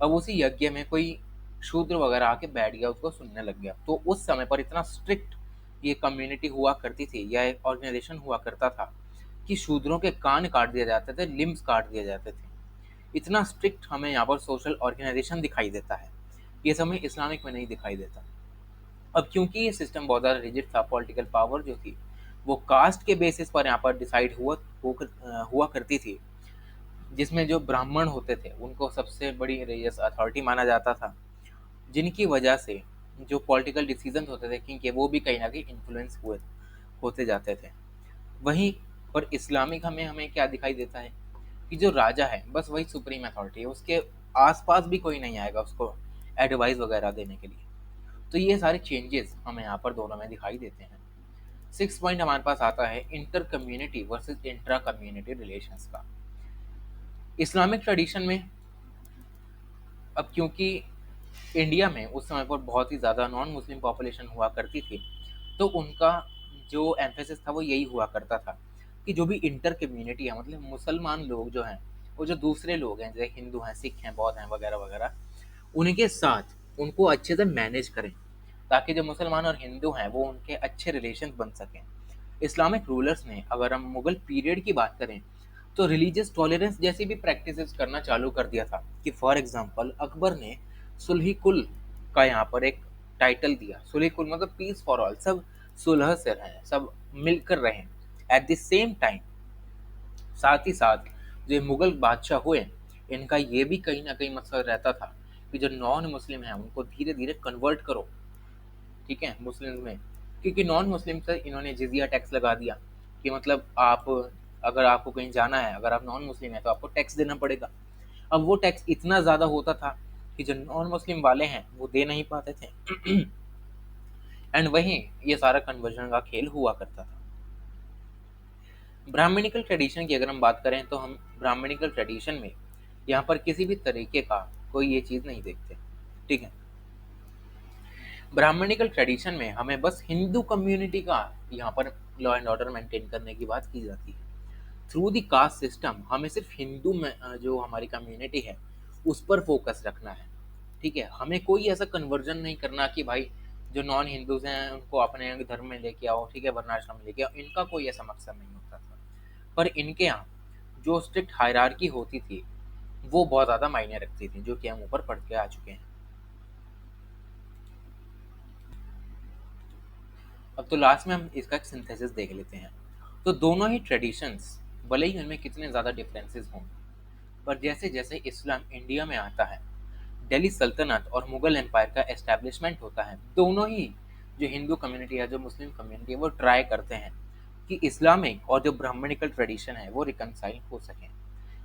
अब उसी यज्ञ में कोई शूद्र वगैरह आके बैठ गया, उसको सुनने लग गया, तो उस समय पर इतना स्ट्रिक्ट ये कम्युनिटी हुआ करती थी या एक ऑर्गेनाइजेशन हुआ करता था कि शूद्रों के कान काट दिए जाते थे, लिम्स काट दिए जाते थे। इतना स्ट्रिक्ट हमें यहाँ पर सोशल ऑर्गेनाइजेशन दिखाई देता है, ये समय इस्लामिक में नहीं दिखाई देता। अब क्योंकि ये सिस्टम बहुत ज़्यादा रिजिड था, पॉलिटिकल पावर जो थी वो कास्ट के बेसिस पर यहाँ पर डिसाइड हुआ करती थी, जिसमें जो ब्राह्मण होते थे उनको सबसे बड़ी रिलीजियस अथॉरिटी माना जाता था, जिनकी वजह से जो पॉलिटिकल डिसीजन होते थे किंग के, वो भी कहीं ना कहीं इन्फ्लुएंस होते जाते थे। वहीं पर इस्लामिक हमें हमें क्या दिखाई देता है कि जो राजा है बस वही सुप्रीम अथॉरिटी है, उसके आसपास भी कोई नहीं आएगा उसको एडवाइस वगैरह देने के लिए। तो ये सारे चेंजेस हमें यहाँ पर दोनों में दिखाई देते हैं। 6 पॉइंट हमारे पास आता है inter community versus intra community relations का। इस्लामिक ट्रेडिशन में अब क्योंकि इंडिया में उस समय पर बहुत ही ज़्यादा नॉन मुस्लिम पॉपुलेशन हुआ करती थी, तो उनका जो एम्फेसिस था वो यही हुआ करता था कि जो भी इंटर कम्युनिटी है, मतलब मुसलमान लोग जो हैं, वो जो दूसरे लोग हैं जैसे हिंदू हैं, सिख हैं, बौद्ध हैं वगैरह वगैरह, उनके साथ उनको अच्छे से मैनेज करें, ताकि जो मुसलमान और हिंदू हैं वो उनके अच्छे रिलेशन बन सकें। इस्लामिक रूलर्स ने, अगर हम मुगल पीरियड की बात करें, तो रिलीजियस टॉलरेंस जैसी भी प्रैक्टिसेस करना चालू कर दिया था कि फॉर एग्जांपल अकबर ने सुलह कुल का यहाँ पर एक टाइटल दिया। सुलह कुल मतलब पीस फॉर ऑल, सब सुलह से रहें, सब मिलकर रहें। एट द सेम टाइम, साथ ही साथ जो ये मुगल बादशाह हुए, इनका ये भी कहीं ना कहीं मकसद रहता था कि जो नॉन मुस्लिम हैं उनको धीरे धीरे कन्वर्ट करो, ठीक है, मुस्लिम में। क्योंकि नॉन मुस्लिम से इन्होंने जिजिया टैक्स लगा दिया कि मतलब आप, अगर आपको कहीं जाना है, अगर आप नॉन मुस्लिम है तो आपको टैक्स देना पड़ेगा। अब वो टैक्स इतना ज़्यादा होता था कि जो नॉन मुस्लिम वाले हैं वो दे नहीं पाते थे। एंड वहीं ये सारा कन्वर्जन का खेल हुआ करता था। ब्राह्मणिकल ट्रेडिशन की अगर हम बात करें तो हम ब्राह्मणिकल ट्रेडिशन में यहाँ पर किसी भी तरीके का कोई ये चीज़ नहीं देखते, ठीक है। ब्राह्मणिकल ट्रेडिशन में हमें बस हिंदू कम्युनिटी का यहाँ पर लॉ एंड ऑर्डर मेंटेन करने की बात की जाती है। थ्रू दी कास्ट सिस्टम हमें सिर्फ हिंदू में जो हमारी कम्युनिटी है उस पर फोकस रखना है, ठीक है। हमें कोई ऐसा कन्वर्जन नहीं करना कि भाई जो नॉन हिंदूज हैं उनको अपने धर्म में लेके आओ, ठीक है, वर्णाश्रम में लेके आओ, इनका कोई ऐसा मकसद नहीं होता था। पर इनके यहाँ जो स्ट्रिक्ट हायरार्की होती थी वो बहुत ज़्यादा मायने रखती थी, जो कि हम ऊपर पढ़ के आ चुके हैं। अब तो लास्ट में हम इसका एक सिंथेसिस देख लेते हैं। तो दोनों ही ट्रेडिशंस, भले ही उनमें कितने ज़्यादा डिफरेंसेस हों, पर जैसे जैसे इस्लाम इंडिया में आता है, दिल्ली सल्तनत और मुगल एम्पायर का एस्टैब्लिशमेंट होता है, दोनों ही जो हिंदू कम्युनिटी है, जो मुस्लिम कम्युनिटी है, वो ट्राई करते हैं कि इस्लामिक और जो ब्राह्मणिकल ट्रेडिशन है वो रिकनसाइल हो सकें।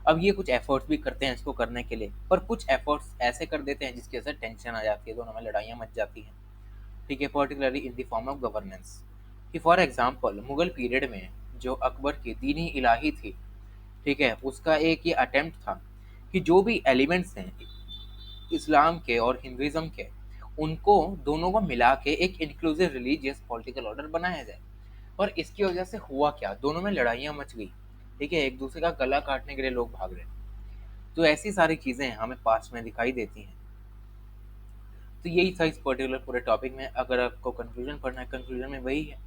अब ये कुछ एफर्ट्स भी करते हैं इसको करने के लिए, पर कुछ एफर्ट्स ऐसे कर देते हैं जिसकी वजह से टेंशन आ जाती है, दोनों में लड़ाइयाँ मच जाती हैं, ठीक है, particularly in the form of governance. कि फॉर एग्जांपल मुगल पीरियड में जो अकबर की दीनी इलाही थी, ठीक है, उसका एक ये अटेम्प्ट था कि जो भी एलिमेंट्स हैं इस्लाम के और हिंदुइज्म के, उनको दोनों को मिला के एक इंक्लूसिव रिलीजियस पॉलिटिकल ऑर्डर बनाया जाए। और इसकी वजह से हुआ क्या, दोनों में लड़ाइयाँ मच गई, ठीक है, एक दूसरे का गला काटने के लिए लोग भाग रहे। तो ऐसी सारी चीज़ें हमें पास्ट में दिखाई देती हैं। तो यही था इस पर्टिकुलर पूरे टॉपिक में। अगर आपको कंक्लूजन पढ़ना है, कंक्लूजन में वही है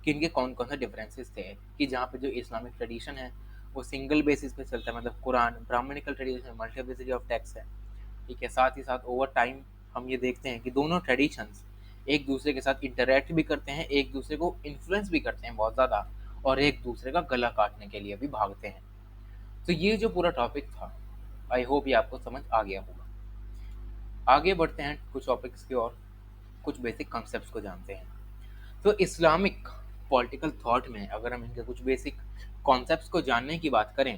कि इनके कौन कौन से डिफरेंसेस थे, कि जहाँ पे जो इस्लामिक ट्रेडिशन है वो सिंगल बेसिस पे चलता है, मतलब कुरान। ब्राह्मणिकल ट्रेडिशन में मल्टीप्लिसिटी ऑफ टेक्स्ट है, ठीक है। साथ ही साथ ओवर टाइम हम ये देखते हैं कि दोनों ट्रेडिशंस एक दूसरे के साथ इंटरेक्ट भी करते हैं, एक दूसरे को इन्फ्लुएंस भी करते हैं बहुत ज़्यादा, और एक दूसरे का गला काटने के लिए भी भागते हैं। तो ये जो पूरा टॉपिक था, आई होप ये आपको समझ आ गया होगा। आगे बढ़ते हैं कुछ टॉपिक्स की और, कुछ बेसिक कॉन्सेप्ट्स को जानते हैं। तो इस्लामिक पॉलिटिकल थॉट में अगर हम इनके कुछ बेसिक कॉन्सेप्ट्स को जानने की बात करें,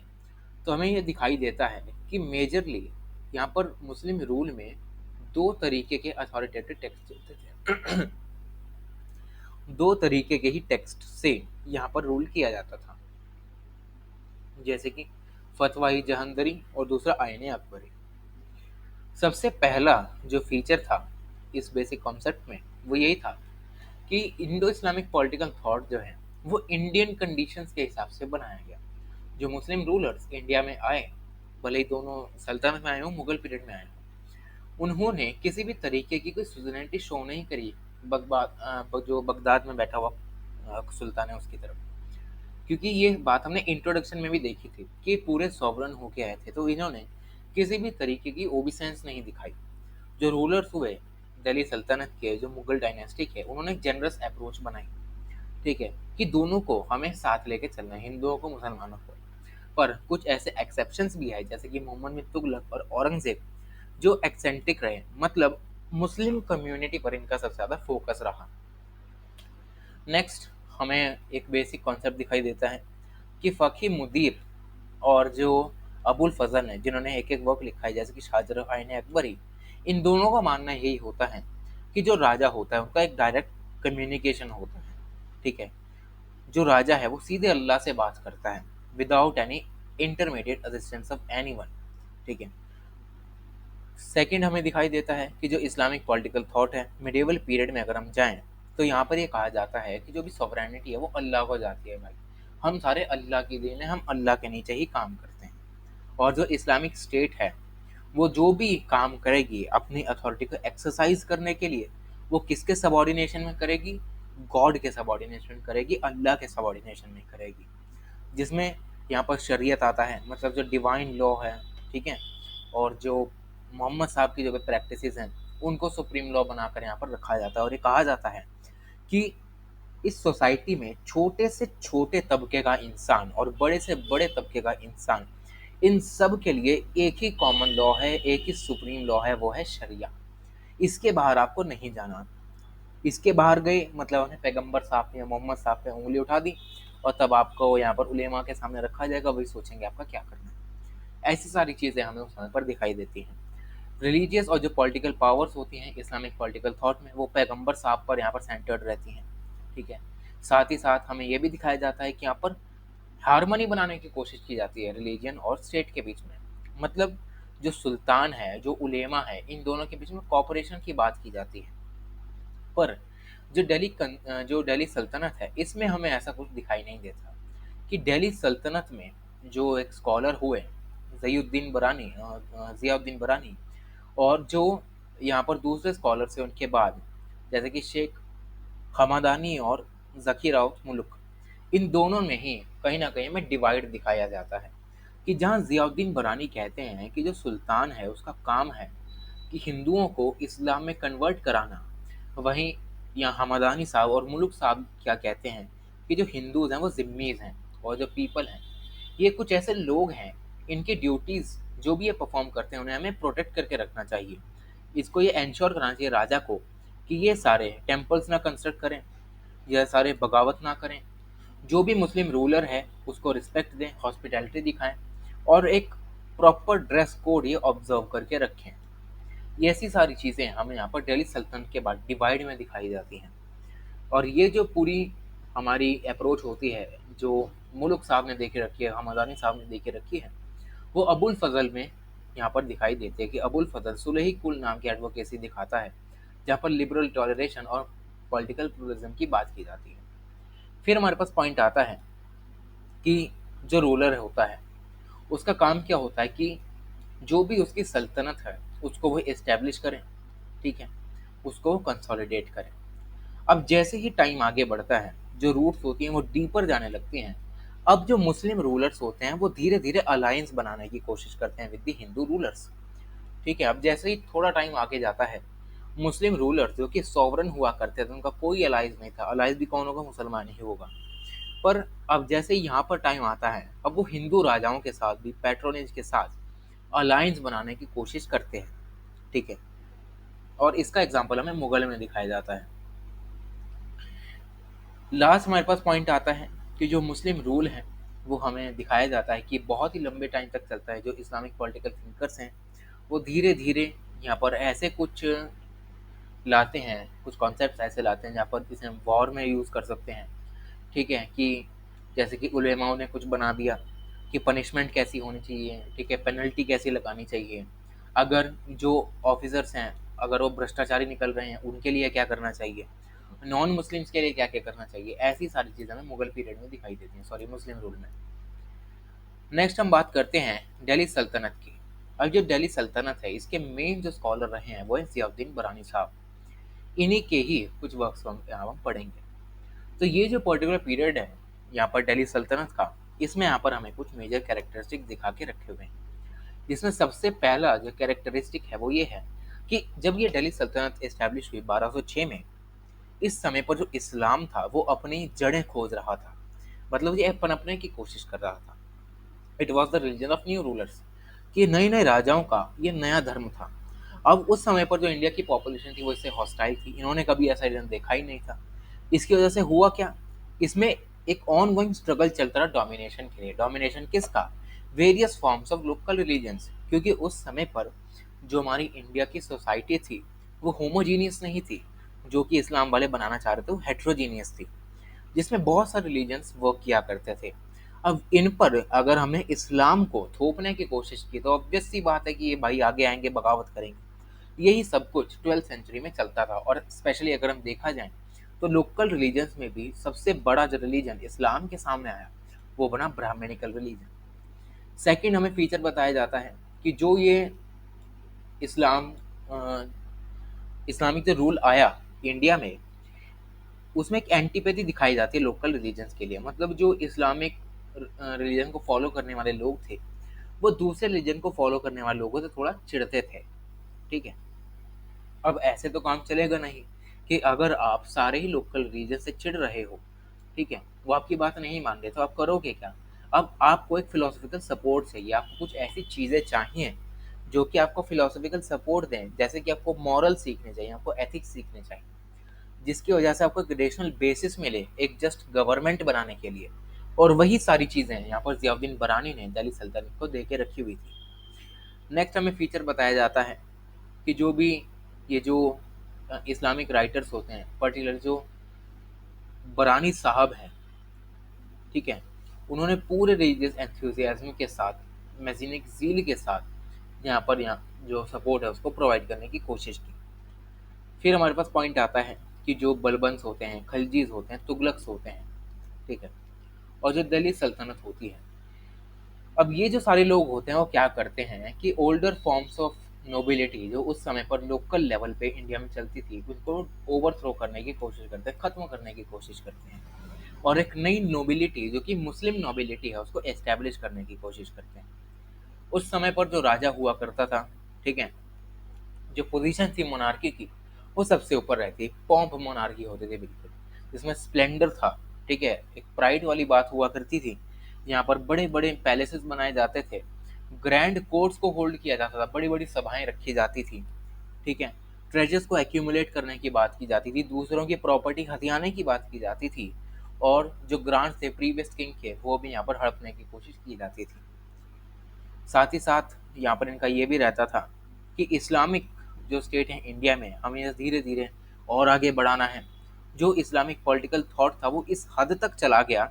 तो हमें ये दिखाई देता है कि मेजरली यहाँ पर मुस्लिम रूल में दो तरीके के अथॉरिटेटिव टेक्स्ट होते थे। दो तरीके के ही टेक्स्ट से यहाँ पर रूल किया जाता था, जैसे कि फतवा जहांदरी और दूसरा आईन अकबरी। सबसे पहला जो फीचर था इस बेसिक कॉन्सेप्ट में वो यही था कि इंडो इस्लामिक पॉलिटिकल थॉट जो है वो इंडियन कंडीशंस के हिसाब से बनाया गया। जो मुस्लिम रूलर्स इंडिया में आए, भले ही दोनों सल्तनत में आए हों, मुगल पीरियड में आए हों, उन्होंने किसी भी तरीके की कोई सुजैनिटी शो नहीं करी जो बगदाद में बैठा हुआ सुल्तान है उसकी तरफ। क्योंकि ये बात हमने इंट्रोडक्शन में भी देखी थी कि पूरे सॉवरन होके आए थे, तो इन्होंने किसी भी तरीके की ओबिसेंस नहीं दिखाई। जो रूलर्स हुए दिल्ली सल्तनत के, जो मुगल डायनेस्टी के, उन्होंने एक जनरस अप्रोच बनाई, ठीक है, कि दोनों को हमें साथ लेके चलना है, हिंदुओं को मुसलमानों को। पर कुछ ऐसे एक्सेप्शंस भी है, जैसे कि मोहम्मद बिन तुगलक और औरंगजेब, जो एक्सेंट्रिक रहे, मतलब मुस्लिम कम्युनिटी पर इनका सबसे ज़्यादा फोकस रहा। नेक्स्ट हमें एक बेसिक कॉन्सेप्ट दिखाई देता है कि फ़कीह मुदीर और जो अबुल फजल हैं, जिन्होंने एक एक वर्क लिखा है, जैसे कि शाहजर आईन अकबरी, इन दोनों का मानना यही होता है कि जो राजा होता है उनका एक डायरेक्ट कम्युनिकेशन होता है, ठीक है। जो राजा है वो सीधे अल्लाह से बात करता है without any intermediate assistance of anyone, ठीक है। सेकंड हमें दिखाई देता है कि जो इस्लामिक पॉलिटिकल थॉट है मिडिवल पीरियड में अगर हम जाएं तो यहाँ पर ये कहा जाता है कि जो भी सॉवरेनिटी है वो अल्लाह को जाती है भाई। हम सारे अल्लाह की देन है, हम अल्लाह के नीचे ही काम करते हैं। और जो इस्लामिक स्टेट है वो जो भी काम करेगी अपनी अथॉरिटी को एक्सरसाइज करने के लिए, वो किसके सबॉर्डिनेशन में करेगी? गॉड के सबॉर्डिनेशन में करेगी, अल्लाह के सबॉर्डिनेशन में करेगी। जिसमें यहाँ पर शरीयत आता है, मतलब जो डिवाइन लॉ है, ठीक है, और जो मोहम्मद साहब की जो प्रैक्टिसेस हैं उनको सुप्रीम लॉ बनाकर यहाँ पर रखा जाता है। और ये कहा जाता है कि इस सोसाइटी में छोटे से छोटे तबके का इंसान और बड़े से बड़े तबके का इंसान, इन सब के लिए एक ही कॉमन लॉ है, एक ही सुप्रीम लॉ है, वो है शरिया। इसके बाहर आपको नहीं जाना। इसके बाहर गए मतलब उन्हें पैगंबर साहब ने, मोहम्मद साहब पे उंगली उठा दी और तब आपको यहाँ पर उलेमा के सामने रखा जाएगा, वही सोचेंगे आपका क्या करना है। ऐसी सारी चीज़ें हमें उस समय पर दिखाई देती हैं। रिलीजियस और जो पॉलिटिकल पावर्स होती हैं इस्लामिक पॉलिटिकल थॉट में, वो पैगंबर साहब पर यहाँ पर सेंटर्ड रहती हैं, ठीक है। साथ ही साथ हमें ये भी दिखाया जाता है कि यहाँ पर हार्मनी बनाने की कोशिश की जाती है रिलीजन और स्टेट के बीच में। मतलब जो सुल्तान है, जो उलेमा है, इन दोनों के बीच में कॉपरेशन की बात की जाती है। पर जो दिल्ली सल्तनत है इसमें हमें ऐसा कुछ दिखाई नहीं देता कि दिल्ली सल्तनत में जो एक स्कॉलर हुए ज़ियाउद्दीन बरानी, और जो यहाँ पर दूसरे स्कॉलर से उनके बाद जैसे कि शेख हमदानी और ज़कीर मुल्क, इन दोनों में ही कहीं ना कहीं हमें डिवाइड दिखाया जाता है कि जहाँ ज़ियाउद्दीन बरानी कहते हैं कि जो सुल्तान है उसका काम है कि हिंदुओं को इस्लाम में कन्वर्ट कराना, वहीं यहाँ हमदानी साहब और मुल्क साहब क्या कहते हैं कि जो हिंदूज हैं वो जिम्मीज हैं, और जो पीपल हैं ये कुछ ऐसे लोग हैं, इनकी ड्यूटीज़ जो भी ये परफॉर्म करते हैं उन्हें हमें प्रोटेक्ट करके रखना चाहिए। इसको ये इंश्योर कराना चाहिए राजा को कि ये सारे टेम्पल्स ना कंस्ट्रक्ट करें, यह सारे बगावत ना करें, जो भी मुस्लिम रूलर है उसको रिस्पेक्ट दें, हॉस्पिटैलिटी दिखाएं, और एक प्रॉपर ड्रेस कोड ये ऑब्जर्व करके रखें। ये ऐसी सारी चीज़ें हमें यहाँ पर दिल्ली सल्तनत के बाद डिवाइड में दिखाई जाती हैं। और ये जो पूरी हमारी अप्रोच होती है, जो मुल्क साहब ने देखे रखी है, हमदानी साहब ने देखे रखी है, वो अबुल फजल में यहाँ पर दिखाई देती है कि अबुल फजल सुलही कुल नाम की एडवोकेसी दिखाता है, जहाँ पर लिबरल टॉलरेशन और पॉलिटिकल प्लुरलिज्म की बात की जाती है। फिर हमारे पास पॉइंट आता है कि जो रूलर होता है उसका काम क्या होता है कि जो भी उसकी सल्तनत है उसको वो इस्टेब्लिश करें, ठीक है, उसको वो कंसोलिडेट करें। अब जैसे ही टाइम आगे बढ़ता है जो रूट्स होती हैं वो डीपर जाने लगती हैं। अब जो मुस्लिम रूलर्स होते हैं वो धीरे धीरे अलायंस बनाने की कोशिश करते हैं विद द हिंदू रूलर्स, ठीक है। अब जैसे ही थोड़ा टाइम आगे जाता है, मुस्लिम रूलर्स जो कि सॉवरन हुआ करते थे उनका कोई अलायंस नहीं था, अलायंस भी कौन होगा? मुसलमान ही होगा। पर अब जैसे यहाँ पर टाइम आता है, अब वो हिंदू राजाओं के साथ भी पैट्रोनेज के साथ अलायंस बनाने की कोशिश करते हैं, ठीक है। और इसका एग्जाम्पल हमें मुगल में दिखाया जाता है। लास्ट हमारे पास पॉइंट आता है कि जो मुस्लिम रूल है वो हमें दिखाया जाता है कि बहुत ही लंबे टाइम तक चलता है। जो इस्लामिक पॉलिटिकल थिंकर्स हैं वो धीरे धीरे यहाँ पर ऐसे कुछ लाते हैं, कुछ कॉन्सेप्ट्स ऐसे लाते हैं जहाँ पर इसे हम वॉर में यूज़ कर सकते हैं, ठीक है। कि जैसे कि उलेमाओं ने कुछ बना दिया कि पनिशमेंट कैसी होनी चाहिए, ठीक है, पेनल्टी कैसी लगानी चाहिए, अगर जो ऑफिसर्स हैं अगर वो भ्रष्टाचारी निकल रहे हैं उनके लिए क्या करना चाहिए, नॉन मुस्लिम्स के लिए क्या क्या करना चाहिए। ऐसी सारी चीज़ें हमें मुगल पीरियड में दिखाई देती हैं, सॉरी मुस्लिम रूल में। नेक्स्ट हम बात करते हैं दिल्ली सल्तनत की। अब जो दिल्ली सल्तनत है इसके मेन जो स्कॉलर रहे हैं वो है ज़ियाउद्दीन बरानी साहब। इन्हीं के ही कुछ वर्क्स हम पढ़ेंगे। तो ये जो पर्टिकुलर पीरियड है यहाँ पर दिल्ली सल्तनत का, इसमें यहाँ पर हमें कुछ मेजर कैरेक्टरिस्टिक दिखा के रखे हुए हैं। जिसमें सबसे पहला जो कैरेक्टरिस्टिक है वो ये है कि जब ये दिल्ली सल्तनत इस्टेब्लिश हुई 1206 में, इस समय पर जो इस्लाम था वो अपनी जड़ें खोज रहा था, मतलब ये पनपने की कोशिश कर रहा था। It was the religion of new rulers, कि नए नए राजाओं का ये नया धर्म था। अब उस समय पर जो इंडिया की पॉपुलेशन थी वो इससे हॉस्टाइल थी, इन्होंने कभी ऐसा रीजन देखा ही नहीं था। इसकी वजह से हुआ क्या, इसमें एक ऑन गोइंग स्ट्रगल चलता रहा डोमिनेशन के लिए। डोमिनेशन किसका? Various forms of local religions, क्योंकि उस समय पर जो हमारी इंडिया की सोसाइटी थी वो होमोजीनियस नहीं थी, जो कि इस्लाम वाले बनाना चाह रहे थे वो हेट्रोजीनियस थी, जिसमें बहुत सारे रिलीजन्स वर्क किया करते थे। अब इन पर अगर हमने इस्लाम को थोपने की कोशिश की तो ऑब्वियस सी बात है कि ये भाई आगे आएंगे, बगावत करेंगे। यही सब कुछ 12th सेंचुरी में चलता था। और स्पेशली अगर हम देखा जाए तो लोकल रिलीजन्स में भी सबसे बड़ा जो रिलीजन इस्लाम के सामने आया वो बना ब्राह्मणिकल रिलीजन। सेकंड हमें फीचर बताया जाता है कि जो ये इस्लाम इस्लामिक जो रूल आया इंडिया में, उसमें एक एंटीपैथी दिखाई जाती है लोकल रिलीजन्स के लिए। मतलब जो इस्लामिक रिलीजन को फॉलो करने वाले लोग थे वो दूसरे रिलीजन को फॉलो करने वाले लोगों से थोड़ा चिढ़ते थे। ठीक है। अब ऐसे तो काम चलेगा नहीं कि अगर आप सारे ही लोकल रिलीजन से चिढ़ रहे हो, ठीक है, वो आपकी बात नहीं मान रहे, तो आप करोगे क्या? अब आपको एक फिलोसफिकल सपोर्ट चाहिए, आपको कुछ ऐसी चीज़ें चाहिए जो कि आपको फिलोसफिकल सपोर्ट दें। जैसे कि आपको मॉरल सीखने चाहिए, आपको एथिक्स सीखने चाहिए, जिसकी वजह से आपको एक रेशनल बेसिस मिले एक जस्ट गवर्नमेंट बनाने के लिए। और वही सारी चीज़ें यहाँ पर ज़ियाउद्दीन बरानी ने दिल्ली सल्तनत को दे के रखी हुई थी। नेक्स्ट हमें फीचर बताया जाता है कि जो भी ये जो इस्लामिक राइटर्स होते हैं, पर्टिकुलर जो बरानी साहब हैं, ठीक है, उन्होंने पूरे रिलीजियस एंथुसियाज्म के साथ, मैजिनिक ज़ील के साथ यहाँ जो सपोर्ट है उसको प्रोवाइड करने की कोशिश की। फिर हमारे पास पॉइंट आता है कि जो बलबन्स होते हैं, खलजीज होते हैं, तुगलक्स होते हैं, ठीक है, और जो दिल्ली सल्तनत होती है। अब ये जो सारे लोग होते हैं वो क्या करते हैं कि ओल्डर फॉर्म्स ऑफ नोबिलिटी जो उस समय पर लोकल लेवल पे इंडिया में चलती थी उनको ओवरथ्रो करने की कोशिश करते हैं, खत्म करने की कोशिश करते हैं, और एक नई नोबिलिटी जो कि मुस्लिम नोबिलिटी है उसको एस्टेब्लिश करने की कोशिश करते हैं। उस समय पर जो राजा हुआ करता था, ठीक है, जो पोजीशन थी मोनार्की की वो सबसे ऊपर रहती, पॉम्प मोनार्की होती थी बिल्कुल, जिसमें स्प्लेंडर था। ठीक है, एक प्राइड वाली बात हुआ करती थी। यहाँ पर बड़े बड़े पैलेसेस बनाए जाते थे, ग्रैंड कोर्ट्स को होल्ड किया जाता था, बड़ी बड़ी सभाएं रखी जाती थी। ठीक है, ट्रेजर्स को एक्यूमुलेट करने की बात की जाती थी, दूसरों की प्रॉपर्टी हथियाने की बात की जाती थी, और जो ग्रांट्स थे प्रीवियस किंग के वो भी यहाँ पर हड़पने की कोशिश की जाती थी। साथ ही साथ यहाँ पर इनका ये भी रहता था कि इस्लामिक जो स्टेट है इंडिया में हमें धीरे धीरे और आगे बढ़ाना है। जो इस्लामिक पॉलिटिकल थॉट था वो इस हद तक चला गया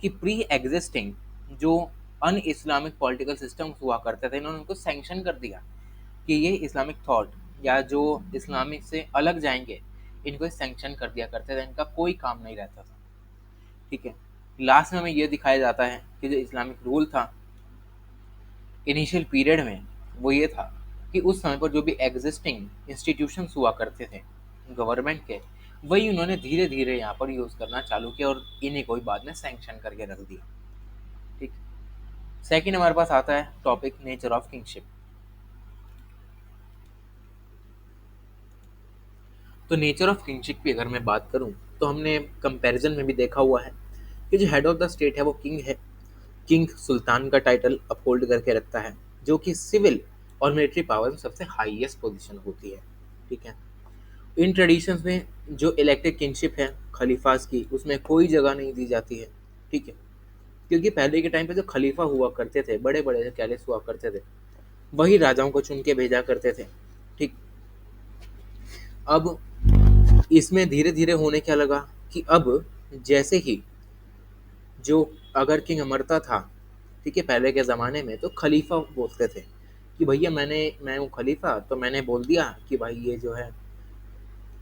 कि प्री एग्जिस्टिंग जो अन इस्लामिक पॉलिटिकल सिस्टम हुआ करते थे इन्होंने उनको सैंक्शन कर दिया कि ये इस्लामिक थॉट या जो इस्लामिक से अलग जाएंगे इनको सैंक्शन कर दिया करते थे, इनका कोई काम नहीं रहता था। ठीक है, लास्ट में हमें ये दिखाया जाता है कि जो इस्लामिक रूल था इनिशियल पीरियड में वो ये था कि उस समय पर जो भी एग्जिस्टिंग इंस्टीट्यूशंस हुआ करते थे गवर्नमेंट के, वही उन्होंने धीरे धीरे यहाँ पर यूज़ करना चालू किया और इन्हीं को ही बाद में सैंक्शन करके रख दिया। ठीक। सेकंड हमारे पास आता है टॉपिक नेचर ऑफ किंगशिप। तो नेचर ऑफ किंगशिप की अगर मैं बात करूँ तो हमने कंपैरिजन में भी देखा हुआ है कि जो हेड ऑफ द स्टेट है वो किंग है। किंग सुल्तान का टाइटल अपहोल्ड करके रखता है जो कि सिविल और मिलिट्री पावर में सबसे हाईएस्ट पोजीशन होती है। ठीक है, इन ट्रेडिशंस में जो इलेक्टेड किंगशिप है खलीफास की उसमें कोई जगह नहीं दी जाती है। ठीक है, क्योंकि पहले के टाइम पे जो खलीफा हुआ करते थे, बड़े बड़े जो कैलिस हुआ करते थे, वही राजाओं को चुन के भेजा करते थे। ठीक। अब इसमें धीरे धीरे होने क्या लगा कि अब जैसे ही जो अगर किंग मरता था, ठीक है, पहले के ज़माने में तो खलीफा बोलते थे कि भैया मैं हूँ खलीफा, तो मैंने बोल दिया कि भाई ये जो है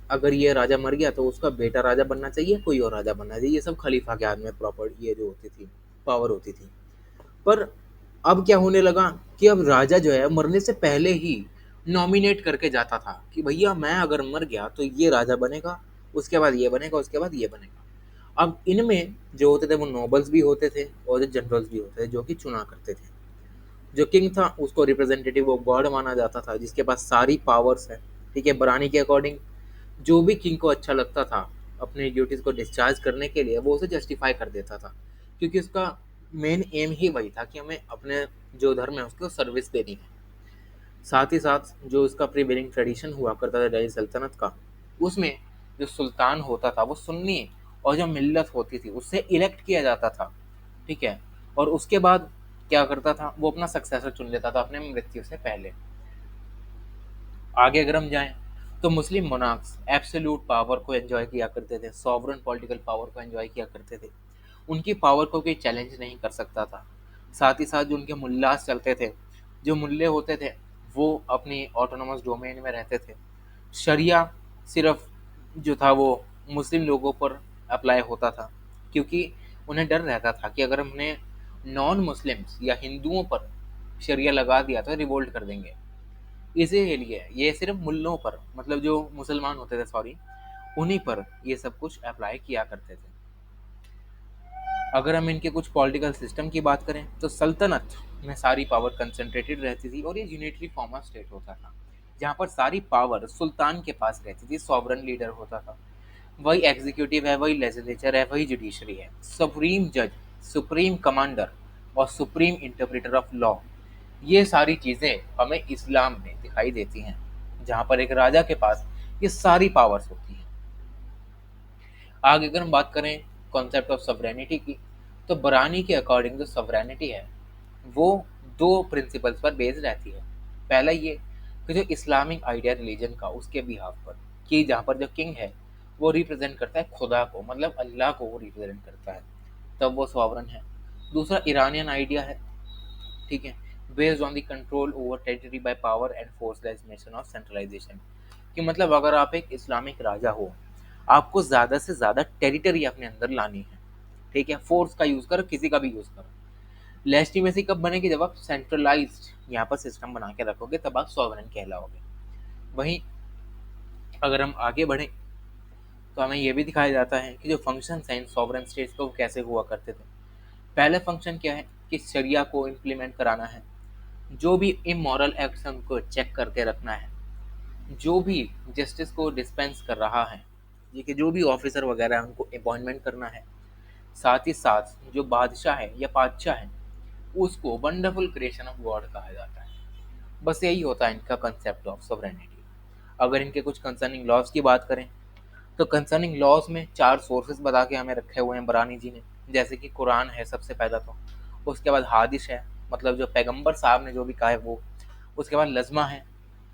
अगर ये राजा मर गया तो उसका बेटा राजा बनना चाहिए, कोई और राजा बनना चाहिए। ये सब खलीफा के हाथ में प्रॉपर ये जो होती थी पावर होती थी। पर अब क्या होने लगा कि अब राजा जो है मरने से पहले ही नॉमिनेट करके जाता था कि भैया मैं अगर मर गया तो ये राजा बनेगा, उसके बाद ये बनेगा, उसके बाद ये बनेगा। अब इनमें जो होते थे वो नोबल्स भी होते थे और जो जनरल्स भी होते थे जो कि चुना करते थे। जो किंग था उसको रिप्रेजेंटेटिव वो गॉड माना जाता था जिसके पास सारी पावर्स है। ठीक है, बरानी के अकॉर्डिंग जो भी किंग को अच्छा लगता था अपने ड्यूटीज को डिस्चार्ज करने के लिए वो उसे जस्टिफाई कर देता था, क्योंकि उसका मेन एम ही वही था कि हमें अपने जो धर्म है उसको सर्विस देनी है। साथ ही साथ जो उसका प्रीवेलिंग ट्रेडिशन हुआ करता था दिल्ली सल्तनत का, उसमें जो सुल्तान होता था वो सुन्नी और जो मिल्लत होती थी उससे इलेक्ट किया जाता था। ठीक है, और उसके बाद क्या करता था वो अपना सक्सेसर चुन लेता था अपने मृत्यु से पहले। आगे अगर हम जाएं तो मुस्लिम मोनार्क्स एब्सोल्यूट पावर को एंजॉय किया करते थे, सॉवरन पॉलिटिकल पावर को एंजॉय किया करते थे। उनकी पावर को कोई चैलेंज नहीं कर सकता था। साथ ही साथ जो उनके मुल्लास चलते थे, जो मुल्ले होते थे, वो अपनी ऑटोनोमस डोमेन में रहते थे। शरिया सिर्फ जो था वो मुस्लिम लोगों पर अप्लाई होता था, क्योंकि उन्हें डर रहता था कि अगर हमने नॉन मुस्लिम्स या हिंदुओं पर शरिया लगा दिया तो रिवोल्ट कर देंगे। इसीलिए ये सिर्फ मुल्लों पर, मतलब जो मुसलमान होते थे, सॉरी, उन्हीं पर ये सब कुछ अप्लाई किया करते थे। अगर हम इनके कुछ पॉलिटिकल सिस्टम की बात करें तो सल्तनत में सारी पावर कंसंट्रेटेड रहती थी और ये यूनिटरी फॉर्म ऑफ स्टेट होता था, जहाँ पर सारी पावर सुल्तान के पास रहती थी। सॉवरन लीडर होता था, वही एग्जीक्यूटिव है, वही लेजिस्लेचर है, वही जुडिशरी है। सुप्रीम जज, सुप्रीम कमांडर और सुप्रीम इंटरप्रेटर ऑफ लॉ, ये सारी चीज़ें हमें इस्लाम में दिखाई देती हैं, जहाँ पर एक राजा के पास ये सारी पावर्स होती हैं। आगे अगर हम बात करें कॉन्सेप्ट ऑफ सवरेनिटी की, तो बरानी के अकॉर्डिंग जो सवरेनिटी है वो दो प्रिंसिपल्स पर बेस्ड रहती है। पहला ये कि जो इस्लामिक आइडिया रिलीजन का, उसके बिहाफ पर, कि जहाँ पर जो किंग है वो रिप्रेजेंट करता है खुदा को, मतलब अल्लाह को वो रिप्रेजेंट करता है, तब वो सॉवरन है। दूसरा ईरानियन आइडिया है, ठीक है, based on the control over territory by power and force legislation of centralisation, कि मतलब अगर आप एक इस्लामिक राजा हो, आपको ज़्यादा से ज़्यादा टेरिटरी अपने अंदर लानी है, ठीक है, फोर्स का यूज़ करो, किसी का भी यूज़ करो। लेजिटिमेसी कब बनेगी? जब आप सेंट्रलाइज्ड यहाँ पर सिस्टम बना के रखोगे, तब आप सॉवरेन कहलाओगे। वहीं अगर हम आगे बढ़ें तो हमें यह भी दिखाया जाता है कि जो फंक्शंस हैं इन सॉवरेन स्टेट्स को कैसे हुआ करते थे। पहला फंक्शन क्या है कि शरिया को इम्प्लीमेंट कराना है, जो भी इमोरल एक्ट्स हैं उनको चेक करके रखना है, जो भी जस्टिस को डिस्पेंस कर रहा है, ये कि जो भी ऑफिसर वगैरह है उनको अपॉइंटमेंट करना है। साथ ही साथ जो बादशाह है या पादशाह है, उसको वंडरफुल क्रिएशन ऑफ गॉड कहा जाता है। बस यही होता है इनका कंसेप्ट ऑफ सोवरेनिटी। अगर इनके कुछ कंसर्निंग लॉज की बात करें तो कंसर्निंग लॉज में 4 सोर्सेज बता के हमें रखे हुए हैं बरानी जी ने, जैसे कि कुरान है सबसे पहला, तो उसके बाद हादिस है, मतलब जो पैगंबर साहब ने जो भी कहा है वो। उसके बाद लज़्मा है,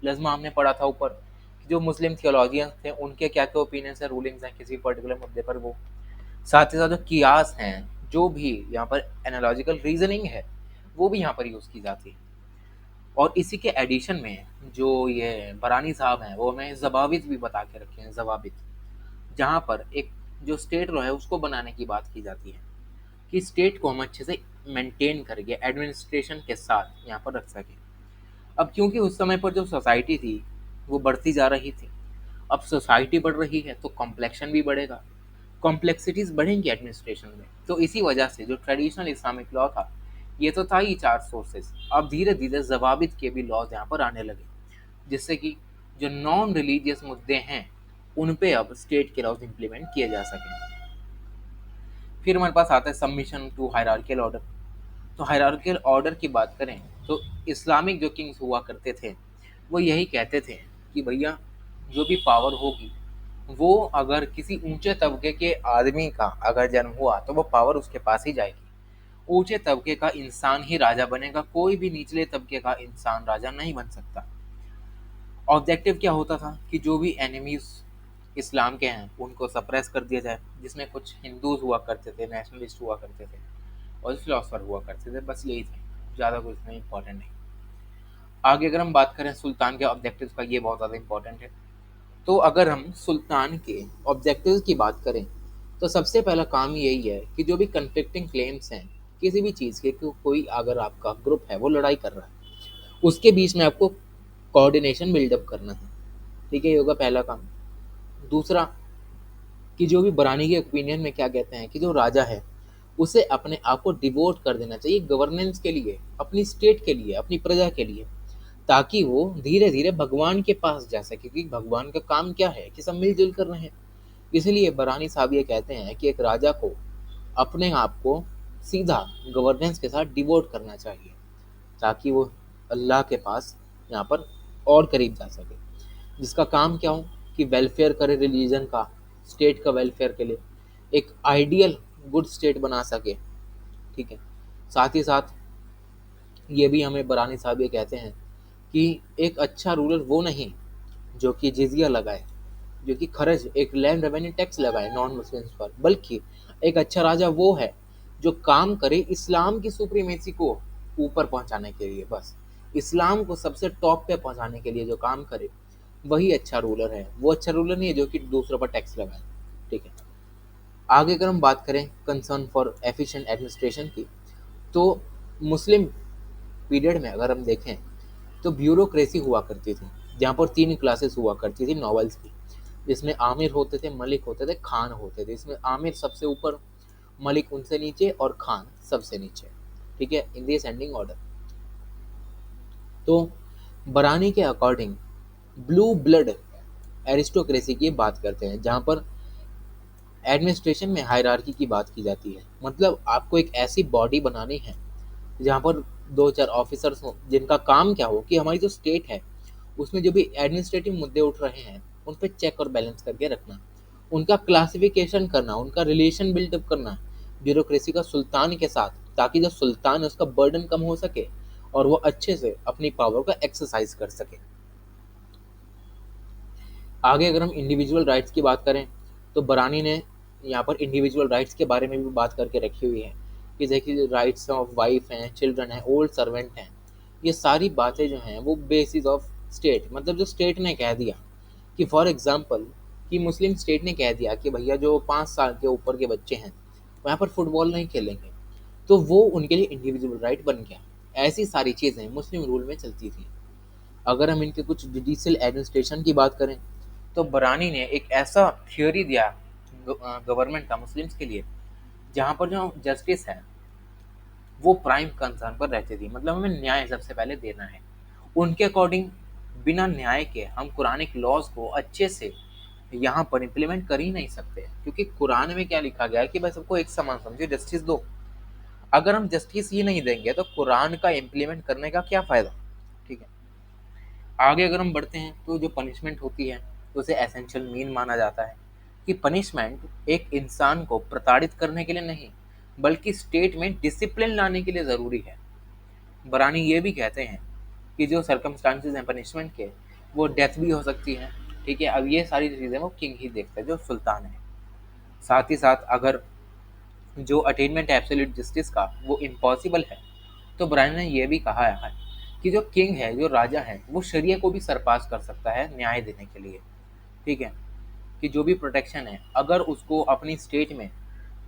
लज़्मा हमने पढ़ा था ऊपर कि जो मुस्लिम थियोलॉजियंस थे उनके क्या क्या ओपिनियंस है, रूलिंग्स हैं किसी पर्टिकुलर मुद्दे पर, वो। साथ ही साथ जो कियास हैं, जो भी यहाँ पर एनालॉजिकल रीजनिंग है, वो भी यहाँ पर यूज़ की जाती है। और इसी के एडिशन में जो ये बरानी साहब हैं वो हमें ज़वाबित भी बता के रखे हैं, ज़वाबित, जहाँ पर एक जो स्टेट लॉ है उसको बनाने की बात की जाती है कि स्टेट को हम अच्छे से मेंटेन करके एडमिनिस्ट्रेशन के साथ यहाँ पर रख सकें। अब क्योंकि उस समय पर जो सोसाइटी थी वो बढ़ती जा रही थी, अब सोसाइटी बढ़ रही है तो कॉम्प्लेक्शन भी बढ़ेगा, कॉम्प्लेक्सिटीज बढ़ेंगी एडमिनिस्ट्रेशन में। तो इसी वजह से जो ट्रेडिशनल इस्लामिक लॉ था, ये तो था ही 4 सोर्सेज, अब धीरे धीरे जवाबित के भी लॉज यहाँ पर आने लगे, जिससे कि जो नॉन रिलीजियस मुद्दे हैं उन पे अब स्टेट के लॉज इंप्लीमेंट किए जा सकें। फिर हमारे पास आता है सबमिशन टू हायरार्कियल ऑर्डर। तो हायरार्कियल ऑर्डर की बात करें तो इस्लामिक जो किंग्स हुआ करते थे वो यही कहते थे कि भैया जो भी पावर होगी, वो अगर किसी ऊंचे तबके के आदमी का अगर जन्म हुआ तो वो पावर उसके पास ही जाएगी। ऊंचे तबके का इंसान ही राजा बनेगा, कोई भी निचले तबके का इंसान राजा नहीं बन सकता। ऑब्जेक्टिव क्या होता था कि जो भी एनिमीज इस्लाम के हैं उनको सप्रेस कर दिया जाए, जिसमें कुछ हिंदूज हुआ करते थे, नेशनलिस्ट हुआ करते थे और फिलोसफर हुआ करते थे, बस यही थे, ज़्यादा कुछ नहीं, इंपॉर्टेंट नहीं। आगे अगर हम बात करें सुल्तान के ऑब्जेक्टिव्स का, ये बहुत ज़्यादा इंपॉर्टेंट है। तो अगर हम सुल्तान के ऑब्जेक्टिव्स की बात करें तो सबसे पहला काम यही है कि जो भी कन्फ्लिक्टिंग क्लेम्स हैं किसी भी चीज़ के, कि कोई अगर आपका ग्रुप है वो लड़ाई कर रहा है, उसके बीच में आपको कोऑर्डिनेशन बिल्डअप करना है, ठीक है, ये होगा पहला काम। दूसरा कि जो भी बरानी के ओपिनियन में क्या कहते हैं कि जो राजा है उसे अपने आप को डिवोट कर देना चाहिए गवर्नेंस के लिए, अपनी स्टेट के लिए, अपनी प्रजा के लिए, ताकि वो धीरे धीरे भगवान के पास जा सके, क्योंकि भगवान का काम क्या है कि सब मिलजुल कर रहें। इसलिए बरानी साहब ये कहते हैं कि एक राजा को अपने आप को सीधा गवर्नेंस के साथ डिवोट करना चाहिए, ताकि वो अल्लाह के पास यहाँ पर और करीब जा सके, जिसका काम क्या हो कि वेलफेयर करे रिलीजन का, स्टेट का वेलफेयर के लिए एक आइडियल गुड स्टेट बना सके, ठीक है। साथ ही साथ ये भी हमें बरानी साहब ये कहते हैं कि एक अच्छा रूलर वो नहीं जो कि जिजिया लगाए, जो कि खर्च एक लैंड रेवेन्यू टैक्स लगाए नॉन मुस्लिम्स पर, बल्कि एक अच्छा राजा वो है जो काम करे इस्लाम की सुप्रीमेसी को ऊपर पहुंचाने के लिए, बस इस्लाम को सबसे टॉप पे पहुंचाने के लिए जो काम करे वही अच्छा रूलर है। वो अच्छा रूलर नहीं है जो कि दूसरों पर टैक्स लगाए। ठीक है, आगे अगर हम बात करें कंसर्न फॉर एफिशिएंट एडमिनिस्ट्रेशन की, तो मुस्लिम पीरियड में अगर हम देखें तो ब्यूरोक्रेसी हुआ करती थी, जहाँ पर 3 क्लासेस हुआ करती थी नॉवेल्स की, जिसमें आमिर होते थे, मलिक होते थे, खान होते थे। इसमें आमिर सबसे ऊपर, मलिक उनसे नीचे और खान सबसे नीचे। ठीक है, इन दी असेंडिंग ऑर्डर। तो बरानी के अकॉर्डिंग ब्लू ब्लड एरिस्टोक्रेसी की बात करते हैं, जहाँ पर एडमिनिस्ट्रेशन में हायरार्की की बात की जाती है। मतलब आपको एक ऐसी बॉडी बनानी है जहाँ पर 2-4 ऑफिसर्स हों, जिनका काम क्या हो कि हमारी जो स्टेट है उसमें जो भी एडमिनिस्ट्रेटिव मुद्दे उठ रहे हैं उन पे चेक और बैलेंस करके रखना, उनका क्लासिफिकेशन करना, उनका रिलेशन बिल्डअप करना ब्यूरोक्रेसी का सुल्तान के साथ, ताकि जो सुल्तान है उसका बर्डन कम हो सके और वो अच्छे से अपनी पावर का एक्सरसाइज कर सके। आगे अगर हम इंडिविजुअल राइट्स की बात करें तो बरानी ने यहाँ पर इंडिविजुअल राइट्स के बारे में भी बात करके रखी हुई है कि देखिए राइट्स ऑफ वाइफ हैं, चिल्ड्रन हैं, ओल्ड सर्वेंट हैं, ये सारी बातें जो हैं वो बेसिस ऑफ स्टेट, मतलब जो स्टेट ने कह दिया कि फॉर एग्जांपल कि मुस्लिम स्टेट ने कह दिया कि भैया जो 5 साल के ऊपर के बच्चे हैं वो यहाँ पर फुटबॉल नहीं खेलेंगे, तो वो उनके लिए इंडिविजुअल राइट बन गया। ऐसी सारी चीज़ें मुस्लिम रूल में चलती थी। अगर हम इनके कुछ जुडिशियल एडमिनिस्ट्रेशन की बात करें तो बरानी ने एक ऐसा थ्योरी दिया गवर्नमेंट का मुस्लिम्स के लिए, जहाँ पर जो जस्टिस है वो प्राइम कंसर्न पर रहती थी। मतलब हमें न्याय सबसे पहले देना है। उनके अकॉर्डिंग बिना न्याय के हम कुरानिक लॉज को अच्छे से यहाँ पर इम्प्लीमेंट कर ही नहीं सकते, क्योंकि कुरान में क्या लिखा गया है कि भाई सबको एक समान समझो, जस्टिस दो। अगर हम जस्टिस ही नहीं देंगे तो कुरान का इम्प्लीमेंट करने का क्या फ़ायदा। ठीक है, आगे अगर हम बढ़ते हैं तो जो पनिशमेंट होती है तो उसे एसेंशियल मीन माना जाता है कि पनिशमेंट एक इंसान को प्रताड़ित करने के लिए नहीं बल्कि स्टेट में डिसिप्लिन लाने के लिए ज़रूरी है। बरानी ये भी कहते हैं कि जो सर्कमस्टांसेस हैं पनिशमेंट के, वो डेथ भी हो सकती है। ठीक है, अब ये सारी चीज़ें वो किंग ही देखता है, जो सुल्तान है। साथ ही साथ अगर जो अटेनमेंट है एब्सोल्यूट जस्टिस का वो इम्पॉसिबल है, तो बरानी ने ये भी कहा है कि जो किंग है, जो राजा है, वो शरिया को भी सरपास कर सकता है न्याय देने के लिए। ठीक है, कि जो भी प्रोटेक्शन है अगर उसको अपनी स्टेट में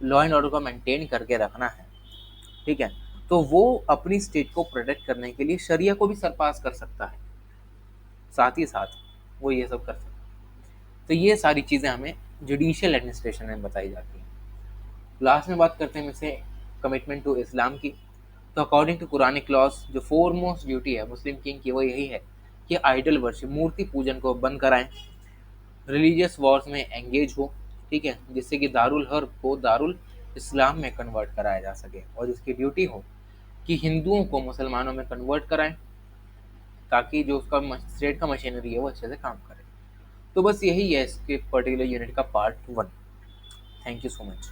लॉ एंड ऑर्डर को मेंटेन करके रखना है, ठीक है, तो वो अपनी स्टेट को प्रोटेक्ट करने के लिए शरिया को भी सरपास कर सकता है। साथ ही साथ वो ये सब कर सकता है। तो ये सारी चीज़ें हमें जुडिशियल एडमिनिस्ट्रेशन में बताई जाती हैं। लास्ट में बात करते हैं इससे कमिटमेंट टू इस्लाम की। तो अकॉर्डिंग टू कुरानिक लॉस जो फोरमोस्ट ड्यूटी है मुस्लिम किंग की वो यही है कि आइडल वर्शिप, मूर्ति पूजन को बंद कराएं, रिलीजियस वॉर्स में एंगेज हो। ठीक है, जिससे कि दारुल हर्ब को दारुल इस्लाम में कन्वर्ट कराया जा सके, और जिसकी ड्यूटी हो कि हिंदुओं को मुसलमानों में कन्वर्ट कराएं, ताकि जो उसका स्टेट का मशीनरी है वो अच्छे से काम करे। तो बस यही है इसके पर्टिकुलर यूनिट का part 1। Thank you so much.